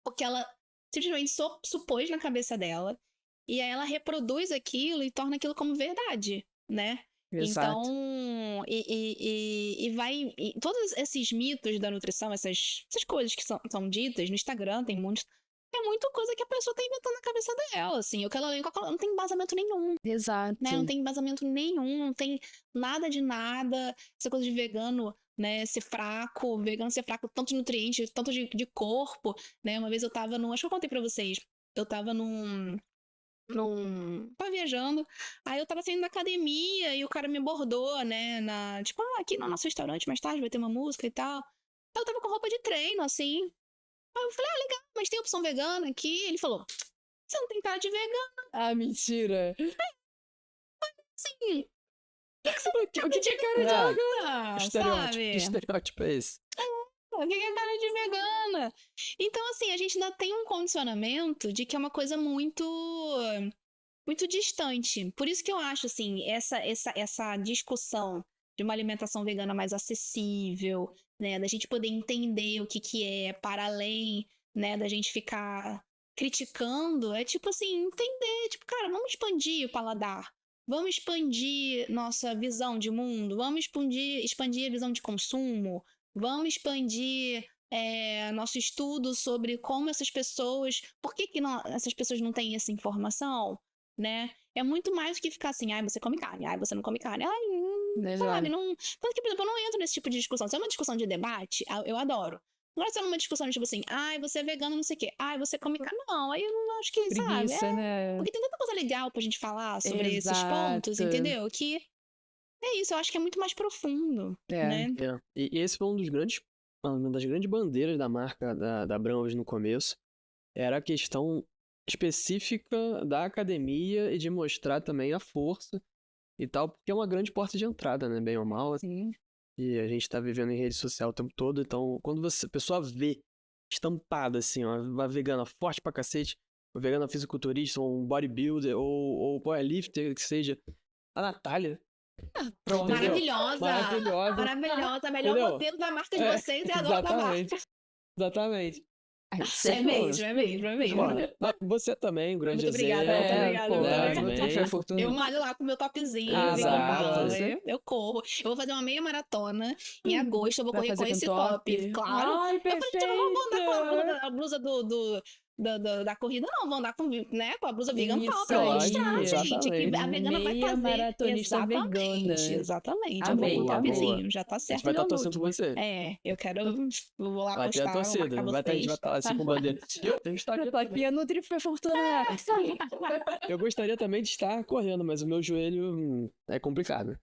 porque ela simplesmente supôs na cabeça dela, e aí ela reproduz aquilo e torna aquilo como verdade, né? Exato. Então, todos esses mitos da nutrição, essas coisas que são ditas no Instagram, tem muitos. É muita coisa que a pessoa tá inventando na cabeça dela, assim. O que ela lê, não tem embasamento nenhum, Exato. né? Não tem embasamento nenhum, não tem nada de nada. Essa coisa de vegano, né, ser fraco, tanto de nutrientes, tanto de corpo, né? Uma vez eu tava acho que eu contei pra vocês. Eu tava tava viajando, aí eu tava saindo da academia e o cara me abordou, né, tipo, aqui no nosso restaurante mais tarde vai ter uma música e tal. Eu tava com roupa de treino, assim. Aí eu falei, legal, mas tem opção vegana aqui? Ele falou, você não tem cara de vegano. Ah, mentira. Sim. O que é cara de vegana? Que estereótipo é esse? O que é cara de vegana? Então, assim, a gente ainda tem um condicionamento de que é uma coisa muito distante. Por isso que eu acho, assim, essa discussão de uma alimentação vegana mais acessível, né, da gente poder entender o que é, para além, né, da gente ficar criticando, é tipo assim, entender, tipo, cara, vamos expandir o paladar, vamos expandir nossa visão de mundo, vamos expandir a visão de consumo, vamos expandir nosso estudo sobre como essas pessoas, por que essas pessoas não têm essa informação, né? É muito mais do que ficar assim, você come carne, você não come carne. Sabe, não... Tanto que, por exemplo, eu não entro nesse tipo de discussão. Se é uma discussão de debate, eu adoro. Agora, se é uma discussão, tipo assim, você é vegano, não sei o quê. Você come carne. Não, aí eu não acho que, Preguiça, sabe? Né? Porque tem tanta coisa legal pra gente falar sobre esses pontos, entendeu? Que é isso, eu acho que é muito mais profundo, né? E esse foi uma das grandes bandeiras da marca da Abrams no começo. Era a questão específica da academia e de mostrar também a força e tal, porque é uma grande porta de entrada, né? Bem ou mal. Sim. E a gente tá vivendo em rede social o tempo todo, então quando a pessoa vê estampada assim, ó, uma vegana forte pra cacete, uma vegana fisiculturista, ou um bodybuilder, ou powerlifter, que seja, a Natália. Pronto, maravilhosa! Maravilhosa, a melhor modelo da marca de vocês é a dona da marca. Exatamente. É mesmo. Você também, um grande muito exemplo. Obrigada. Eu malho lá com o meu topzinho. Eu corro. Eu vou fazer uma meia maratona em agosto. Eu vou correr com esse top. Claro. Ai, perfeito. Eu vou andar com a blusa da corrida, não. Vão andar com, né, com a blusa vegan Isso top. Vão aí, mostrar, gente, que a vegana vai meia fazer. maratonista vegana. Exatamente. Amei, Eu vou com um amei. topzinho. Já tá A gente certo vai meu estar torcendo look. por você. Eu quero. Vou lá Vai ter postar, a vou torcida. marcar A gente vai vocês. estar assim com bandeira. Eu tenho que estar aqui. Plaquinha Nutri foi fortuna. Eu gostaria também de estar correndo, mas o meu joelho é complicado.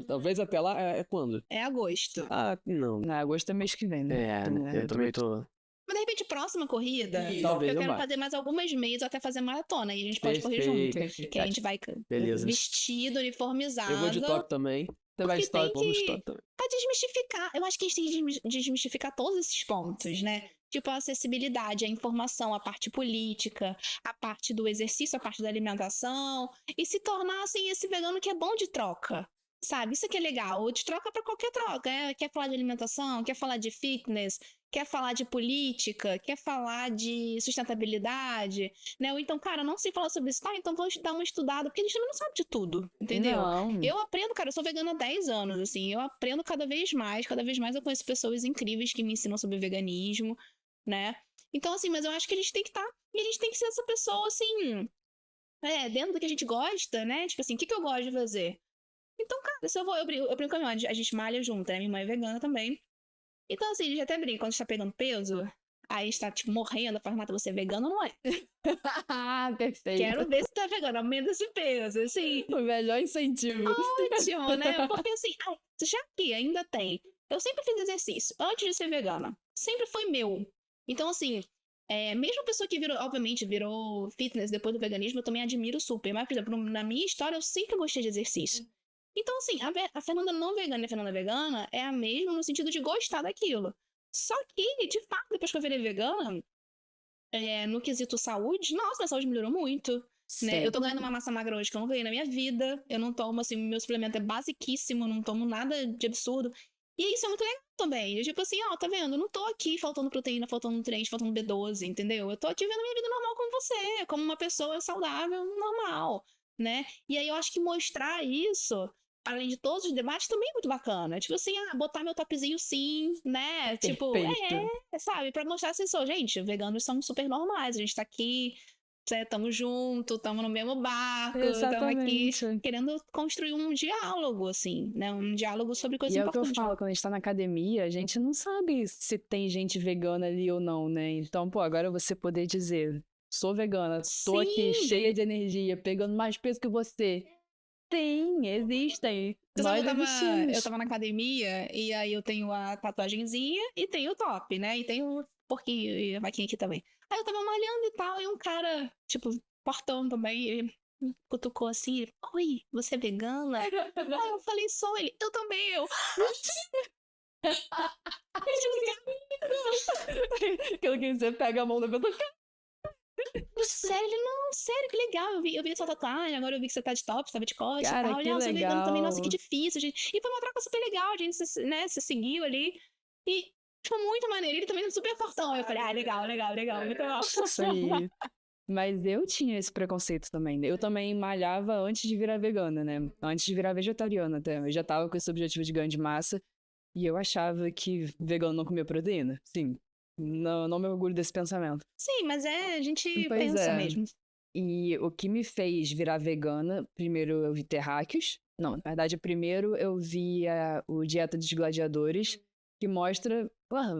Talvez até lá é quando? É agosto. Ah, não. Não, agosto é mês que vem, né? Eu também tô. Mas de repente, próxima corrida, Talvez eu não quero vá. fazer mais algumas meias ou até fazer maratona. E a gente pode correr junto. Que a gente vai Beleza. vestido, uniformizado. Eu vou de top também. Você vai de Porque tem top, vamos de que- top também. Pra desmistificar. Eu acho que a gente tem que desmistificar todos esses pontos, né? Tipo, a acessibilidade, a informação, a parte política, a parte do exercício, a parte da alimentação. E se tornar, assim, esse vegano que é bom de troca. Sabe? Isso que é legal. Ou de troca pra qualquer troca. Quer falar de alimentação, quer falar de fitness, quer falar de política, quer falar de sustentabilidade, né? Ou então, cara, não sei falar sobre isso. Tá, então vamos dar uma estudada. Porque a gente também não sabe de tudo, entendeu? Não. Eu aprendo, cara, eu sou vegana há 10 anos, assim, eu aprendo cada vez mais eu conheço pessoas incríveis que me ensinam sobre veganismo, né? Então, assim, mas eu acho que a gente tem que estar, e a gente tem que ser essa pessoa, assim, dentro do que a gente gosta, né? Tipo assim, o que eu gosto de fazer? Então, cara, se eu brinco com a minha irmã, a gente malha junto, né? Minha irmã é vegana também. Então, assim, a gente até brinca, quando a gente tá pegando peso, aí está, tipo, morrendo, fala, Mata, você é vegano ou não é? Ah, perfeito. Quero ver se tá vegano, aumenta esse peso, assim. O melhor incentivo. Ótimo, né? Porque assim, já que ainda tem. Eu sempre fiz exercício antes de ser vegana. Sempre foi meu. Então, assim, mesmo a pessoa que obviamente, virou fitness depois do veganismo, eu também admiro super. Mas, por exemplo, na minha história, eu sempre gostei de exercício. Então, assim, a Fernanda não vegana e a Fernanda vegana é a mesma no sentido de gostar daquilo. Só que, de fato, depois que eu virei vegana, no quesito saúde, nossa, minha saúde melhorou muito. Né? Eu tô ganhando uma massa magra hoje que eu não ganhei na minha vida. Eu não tomo, assim, meu suplemento é basiquíssimo, não tomo nada de absurdo. E isso é muito legal também. Eu, tipo assim, tá vendo? Eu não tô aqui faltando proteína, faltando nutriente, faltando B12, entendeu? Eu tô aqui vivendo minha vida normal como você, como uma pessoa saudável, normal, né? E aí eu acho que mostrar isso, além de todos os debates, também é muito bacana. Tipo assim, botar meu topzinho sim, né? Tipo, sabe? Pra mostrar assim, gente, veganos são super normais, a gente tá aqui, tamo junto, tamo no mesmo barco, tamo aqui querendo construir um diálogo, assim, né? Um diálogo sobre coisas importantes. E é o que eu falo, quando a gente tá na academia, a gente não sabe se tem gente vegana ali ou não, né? Então, pô, agora você poder dizer, sou vegana, tô aqui cheia de energia, pegando mais peso que você. Sim, existem. Eu tava na academia e aí eu tenho a tatuagenzinha e tenho o top, né? E tenho o porquinho e a vaquinha aqui também. Aí eu tava malhando e tal, e um cara, tipo, portão também, ele cutucou assim, oi, você é vegana? Aí eu falei, sou ele, eu também, Aquilo que você pega a mão da pessoa. Sério, ele, não, sério, que legal. Eu vi sua tatuagem, agora eu vi que você tá de top, você tava de costa e tal. Que Olha, você vegano também, nossa, que legal. difícil, gente. E foi uma troca super legal, a gente se seguiu ali. E foi muito maneiro. Ele também super fortão. Eu falei, legal, muito bom. Isso aí. Mas eu tinha esse preconceito também. Eu também malhava antes de virar vegana, né? Antes de virar vegetariana até. Eu já tava com esse objetivo de ganho de massa. E eu achava que vegano não comia proteína. Sim. Não me orgulho desse pensamento. Sim, mas a gente Pois pensa mesmo. E o que me fez virar vegana, primeiro eu vi Terráqueos. Não, na verdade, primeiro eu vi o Dieta dos Gladiadores, que mostra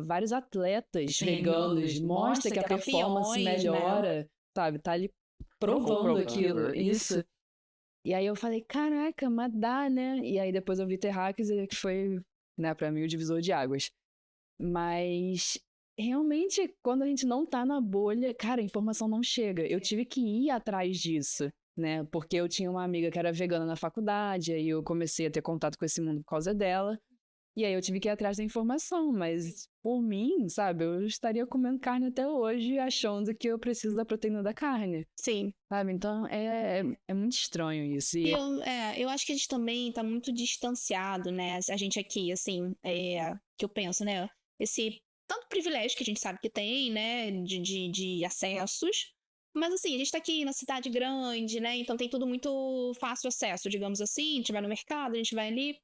vários atletas veganos. Mostra que a performance melhora, né? Sabe? Tá ali provando aquilo, isso. E aí eu falei, caraca, mas dá, né? E aí depois eu vi Terráqueos, que foi, né, pra mim o divisor de águas. Mas realmente, quando a gente não tá na bolha, cara, a informação não chega. Eu tive que ir atrás disso, né? Porque eu tinha uma amiga que era vegana na faculdade, aí eu comecei a ter contato com esse mundo por causa dela. E aí eu tive que ir atrás da informação, mas por mim, sabe, eu estaria comendo carne até hoje, achando que eu preciso da proteína da carne. Sim. Sabe, então é muito estranho isso. E eu acho que a gente também tá muito distanciado, né? A gente aqui, assim, que eu penso, né? Esse tanto privilégio que a gente sabe que tem, né? De acessos. Mas assim, a gente tá aqui na cidade grande, né? Então tem tudo muito fácil acesso, digamos assim. A gente vai no mercado, a gente vai ali.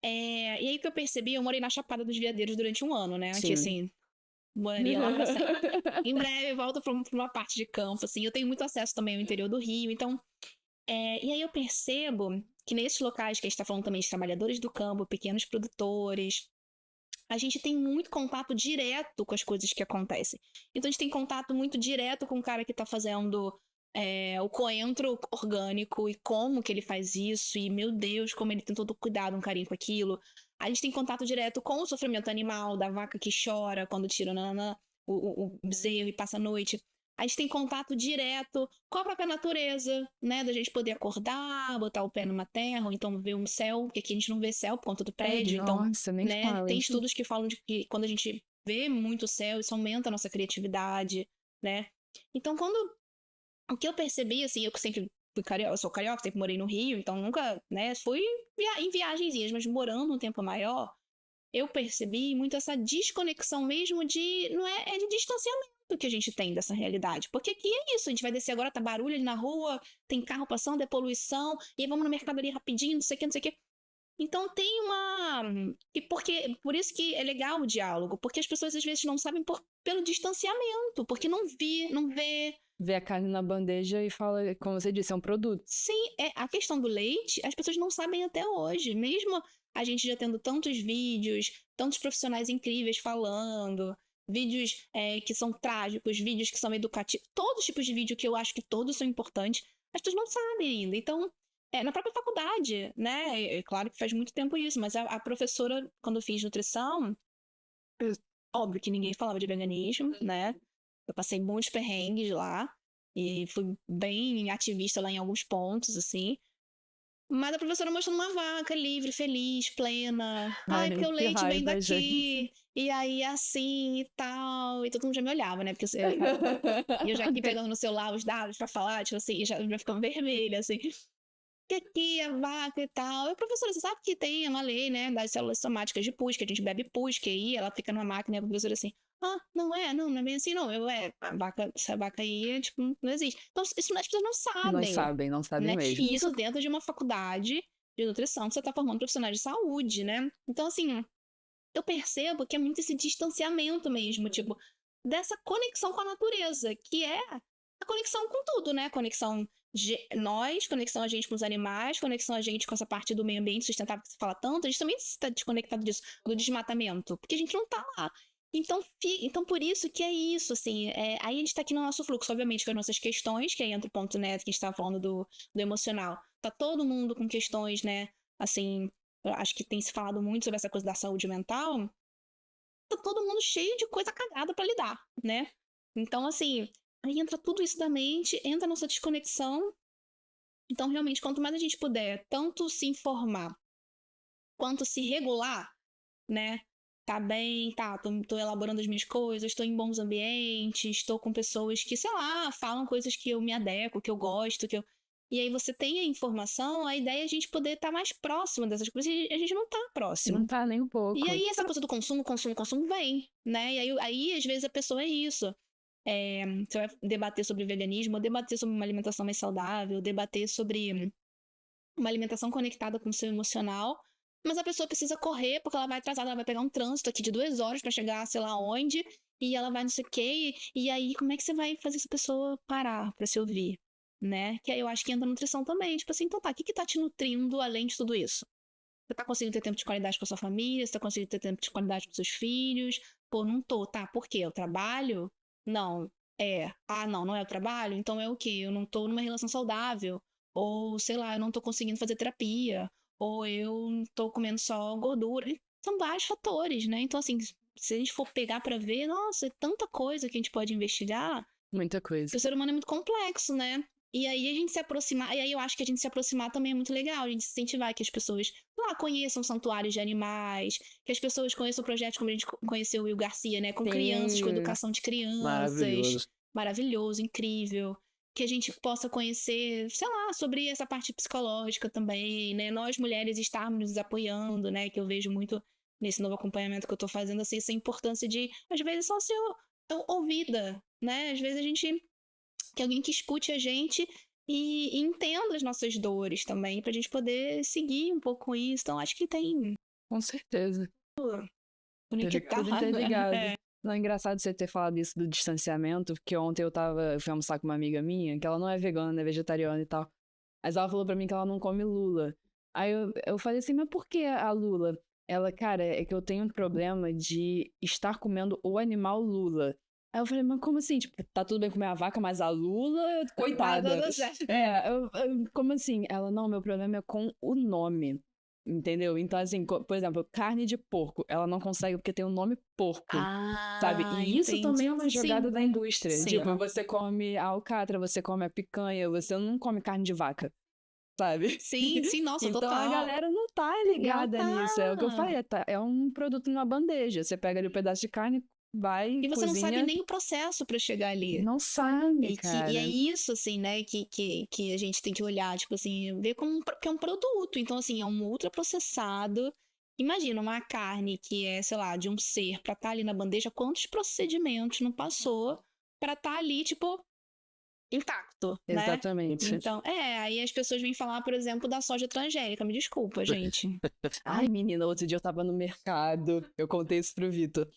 E aí que eu percebi, eu morei na Chapada dos Veadeiros durante um ano, né? Sim. Aqui, assim, moraria lá pra sempre. Em breve, volto pra uma parte de campo, assim. Eu tenho muito acesso também ao interior do Rio, então... e aí eu percebo que nesses locais que a gente tá falando também de trabalhadores do campo, pequenos produtores, a gente tem muito contato direto com as coisas que acontecem. Então a gente tem contato muito direto com o cara que tá fazendo o coentro orgânico e como que ele faz isso, e meu Deus, como ele tem todo cuidado, um carinho com aquilo. A gente tem contato direto com o sofrimento animal, da vaca que chora quando tira o bezerro e passa a noite. A gente tem contato direto com a própria natureza, né? Da gente poder acordar, botar o pé numa terra, ou então ver um céu, porque aqui a gente não vê céu por conta do prédio. Nossa, então, nem né? fala Tem isso. estudos que falam de que quando a gente vê muito céu, isso aumenta a nossa criatividade, né? Então, o que eu percebi, assim, eu sempre fui carioca, eu sou carioca, sempre morei no Rio, então nunca, né, fui em viagenzinhas, mas morando um tempo maior, eu percebi muito essa desconexão mesmo é de distanciamento que a gente tem dessa realidade. Porque aqui é isso, a gente vai descer agora, tá barulho ali na rua, tem carro passando, é poluição, e aí vamos no mercado ali rapidinho, não sei o que, não sei o que. Então tem por isso que é legal o diálogo, porque as pessoas às vezes não sabem pelo distanciamento, porque não vê. Vê a carne na bandeja e fala, como você disse, é um produto. Sim, a questão do leite, as pessoas não sabem até hoje. Mesmo a gente já tendo tantos vídeos, tantos profissionais incríveis falando, vídeos que são trágicos, vídeos que são educativos, todos os tipos de vídeo que eu acho que todos são importantes, as pessoas não sabem ainda. Então, na própria faculdade, né? É claro que faz muito tempo isso, mas a professora, quando eu fiz nutrição, óbvio que ninguém falava de veganismo, né? Eu passei muitos perrengues lá e fui bem ativista lá em alguns pontos, assim. Mas a professora mostrando uma vaca livre, feliz, plena. Ai, porque o que leite vem raiva, daqui. gente. E aí, assim e tal. E todo mundo já me olhava, né? Porque eu já aqui pegando no celular os dados pra falar, tipo assim, e já ficando vermelha, assim. Que aqui a vaca e tal. E professora, você sabe que tem uma lei, né, das células somáticas de pus, que a gente bebe pus, que aí ela fica numa máquina, e a professora assim, não é bem assim, não. Essa vaca aí, tipo, não existe. Então, isso as pessoas não sabem. Não sabem Né? mesmo. E isso dentro de uma faculdade de nutrição, que você tá formando profissionais de saúde, né? Então, assim, eu percebo que é muito esse distanciamento mesmo, tipo, dessa conexão com a natureza, que é a conexão com tudo, né? Conexão de nós, conexão a gente com os animais, conexão a gente com essa parte do meio ambiente sustentável que você fala tanto, a gente também está desconectado disso, do desmatamento, porque a gente não tá lá. Então por isso que é isso, assim, aí a gente tá aqui no nosso fluxo, obviamente, com as nossas questões, que aí entra o ponto, né, que a gente tava falando do emocional. Tá todo mundo com questões, né, assim, eu acho que tem se falado muito sobre essa coisa da saúde mental, tá todo mundo cheio de coisa cagada pra lidar, né? Então, assim, aí entra tudo isso da mente, entra a nossa desconexão. Então, realmente, quanto mais a gente puder tanto se informar quanto se regular, né? Tá bem, tô elaborando as minhas coisas, tô em bons ambientes, tô com pessoas que, sei lá, falam coisas que eu me adequo, que eu gosto, E aí você tem a informação, a ideia é a gente poder estar mais próximo dessas coisas, e a gente não tá próximo. Não tá nem um pouco. E aí essa coisa do consumo vem, né? E aí às vezes a pessoa é isso. Você vai debater sobre veganismo, ou debater sobre uma alimentação mais saudável, debater sobre uma alimentação conectada com o seu emocional, mas a pessoa precisa correr porque ela vai atrasada, ela vai pegar um trânsito aqui de 2 horas pra chegar sei lá onde, e ela vai não sei o quê, e aí como é que você vai fazer essa pessoa parar pra se ouvir, né? Que aí eu acho que entra a nutrição também, tipo assim, então tá, o que tá te nutrindo além de tudo isso? Você tá conseguindo ter tempo de qualidade com a sua família? Você tá conseguindo ter tempo de qualidade com seus filhos? Pô, não tô, tá, por quê? É o trabalho? Não, não é o trabalho? Então é o quê? Eu não tô numa relação saudável, ou sei lá, eu não tô conseguindo fazer terapia, ou eu tô comendo só gordura. São vários fatores, né? Então, assim, se a gente for pegar pra ver, nossa, é tanta coisa que a gente pode investigar. Muita coisa. O ser humano é muito complexo, né? E aí a gente se aproximar, e aí eu acho que a gente se aproximar também é muito legal, a gente incentivar que as pessoas lá conheçam santuários de animais, que as pessoas conheçam projetos como a gente conheceu o Will Garcia, né? Com crianças, com educação de crianças. Maravilhoso. Maravilhoso, incrível. Que a gente possa conhecer, sei lá, sobre essa parte psicológica também, né? Nós mulheres estarmos nos apoiando, né? Que eu vejo muito nesse novo acompanhamento que eu tô fazendo, assim, essa importância de, às vezes, só ser ouvida, né? Às vezes a gente... que alguém que escute a gente e entenda as nossas dores também, pra gente poder seguir um pouco isso. Então, acho que tem... Com certeza. Conectar, Tudo interligado. né? Não, é engraçado você ter falado isso do distanciamento, porque ontem eu fui almoçar com uma amiga minha, que ela não é vegana, é vegetariana e tal. Mas ela falou pra mim que ela não come lula. Aí eu falei assim, mas por que a lula? Ela, cara, é que eu tenho um problema de estar comendo o animal lula. Aí eu falei, mas como assim? Tipo, tá tudo bem comer a vaca, mas a lula, coitada. Como assim? Ela, não, meu problema é com o nome. Entendeu? Então, assim, por exemplo, carne de porco, ela não consegue porque tem o nome porco, sabe? E isso também é uma jogada da indústria. Sim. Tipo, você come a alcatra, você come a picanha, você não come carne de vaca, sabe? Sim, nossa, Então total. a galera não tá ligada Não tá. nisso. É o que eu falei, é um produto numa bandeja. Você pega ali um pedaço de carne, vai, E você cozinha, não sabe nem o processo pra chegar ali. não sabe, E cara. é isso, assim, né, que a gente tem que olhar, tipo assim, ver como que é um produto. Então, assim, é um ultraprocessado. Imagina uma carne que é, sei lá, de um ser pra estar ali na bandeja, quantos procedimentos não passou pra estar ali, tipo, intacto, né? Exatamente. Então, aí as pessoas vêm falar, por exemplo, da soja transgênica. Me desculpa, gente. Ai, menina, outro dia eu tava no mercado, eu contei isso pro Vitor.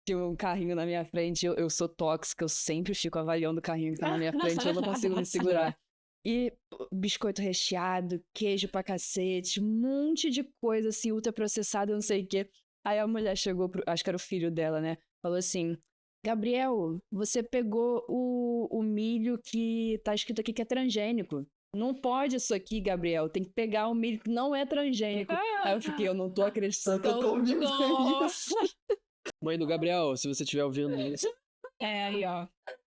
Tinha um carrinho na minha frente, eu sou tóxica, eu sempre fico avaliando o carrinho que tá na minha frente, eu não consigo me segurar. E biscoito recheado, queijo pra cacete, um monte de coisa assim, ultraprocessada, não sei o quê. Aí a mulher chegou, acho que era o filho dela, né? Falou assim, Gabriel, você pegou o milho que tá escrito aqui que é transgênico. Não pode isso aqui, Gabriel. Tem que pegar o milho que não é transgênico. Aí eu fiquei, eu não tô acreditando que eu tô ouvindo isso. Mãe do Gabriel, se você estiver ouvindo isso. Aí, ó.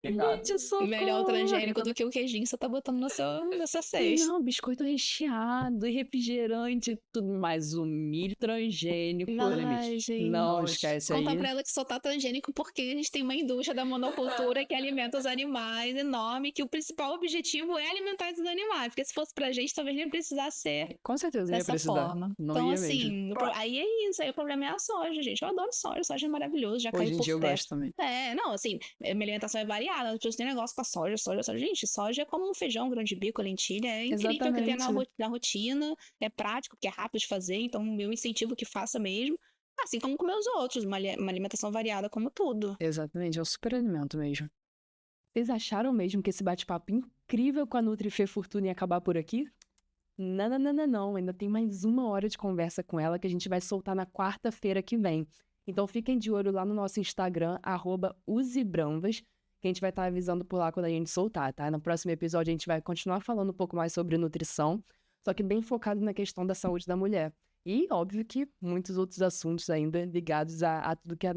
Gente, socorro. Melhor o transgênico do que o queijinho que você tá botando na sua cesta. Não, biscoito recheado e refrigerante, tudo mais o milho transgênico. Ai, gente. Não esquece aí. Conta pra ela que só tá transgênico porque a gente tem uma indústria da monocultura que alimenta os animais enorme, que o principal objetivo é alimentar esses animais. Porque se fosse pra gente, talvez nem precisasse ser Com certeza ia dessa precisar. forma. Não Então, ia assim, mesmo. aí é isso. Aí o problema é a soja, gente. Eu adoro soja. Soja é maravilhoso. Já Hoje caiu em por dia eu terra. gosto também. Não, assim, minha alimentação é variada. As pessoas têm negócio com a soja. Gente, soja é como um feijão, grão de bico, lentilha. É incrível que tem na rotina. É prático, porque é rápido de fazer. Então, eu incentivo que faça mesmo. Assim como comer os outros. Uma alimentação variada, como tudo. Exatamente, é um super alimento mesmo. Vocês acharam mesmo que esse bate-papo incrível com a NutriFê Fortuna ia acabar por aqui? Não. Ainda tem mais 1 hora de conversa com ela que a gente vai soltar na quarta-feira que vem. Então fiquem de olho lá no nosso Instagram, @usebranvas, que a gente vai estar avisando por lá quando a gente soltar, tá? No próximo episódio a gente vai continuar falando um pouco mais sobre nutrição, só que bem focado na questão da saúde da mulher. E, óbvio, que muitos outros assuntos ainda ligados a tudo que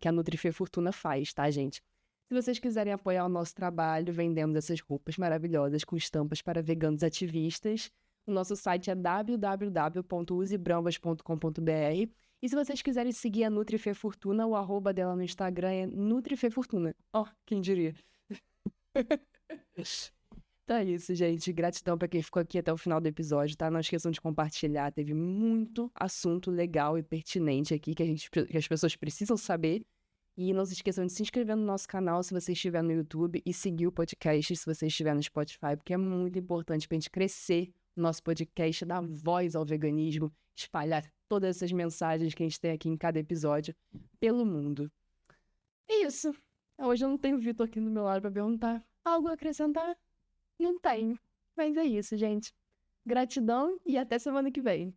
a NutriFê Fortuna faz, tá, gente? Se vocês quiserem apoiar o nosso trabalho, vendemos essas roupas maravilhosas com estampas para veganos ativistas. O nosso site é www.usebranvas.com.br. E se vocês quiserem seguir a NutriFê Fortuna, o @ dela no Instagram é NutriFê Fortuna. Ó, quem diria? Então é isso, gente. Gratidão pra quem ficou aqui até o final do episódio, tá? Não esqueçam de compartilhar. Teve muito assunto legal e pertinente aqui que as pessoas precisam saber. E não se esqueçam de se inscrever no nosso canal se você estiver no YouTube e seguir o podcast se você estiver no Spotify, porque é muito importante pra gente crescer o nosso podcast, dar voz ao veganismo, espalhar todas essas mensagens que a gente tem aqui em cada episódio pelo mundo. É isso. Hoje eu não tenho o Vitor aqui do meu lado pra perguntar. Algo a acrescentar? Não tenho. Mas é isso, gente. Gratidão e até semana que vem.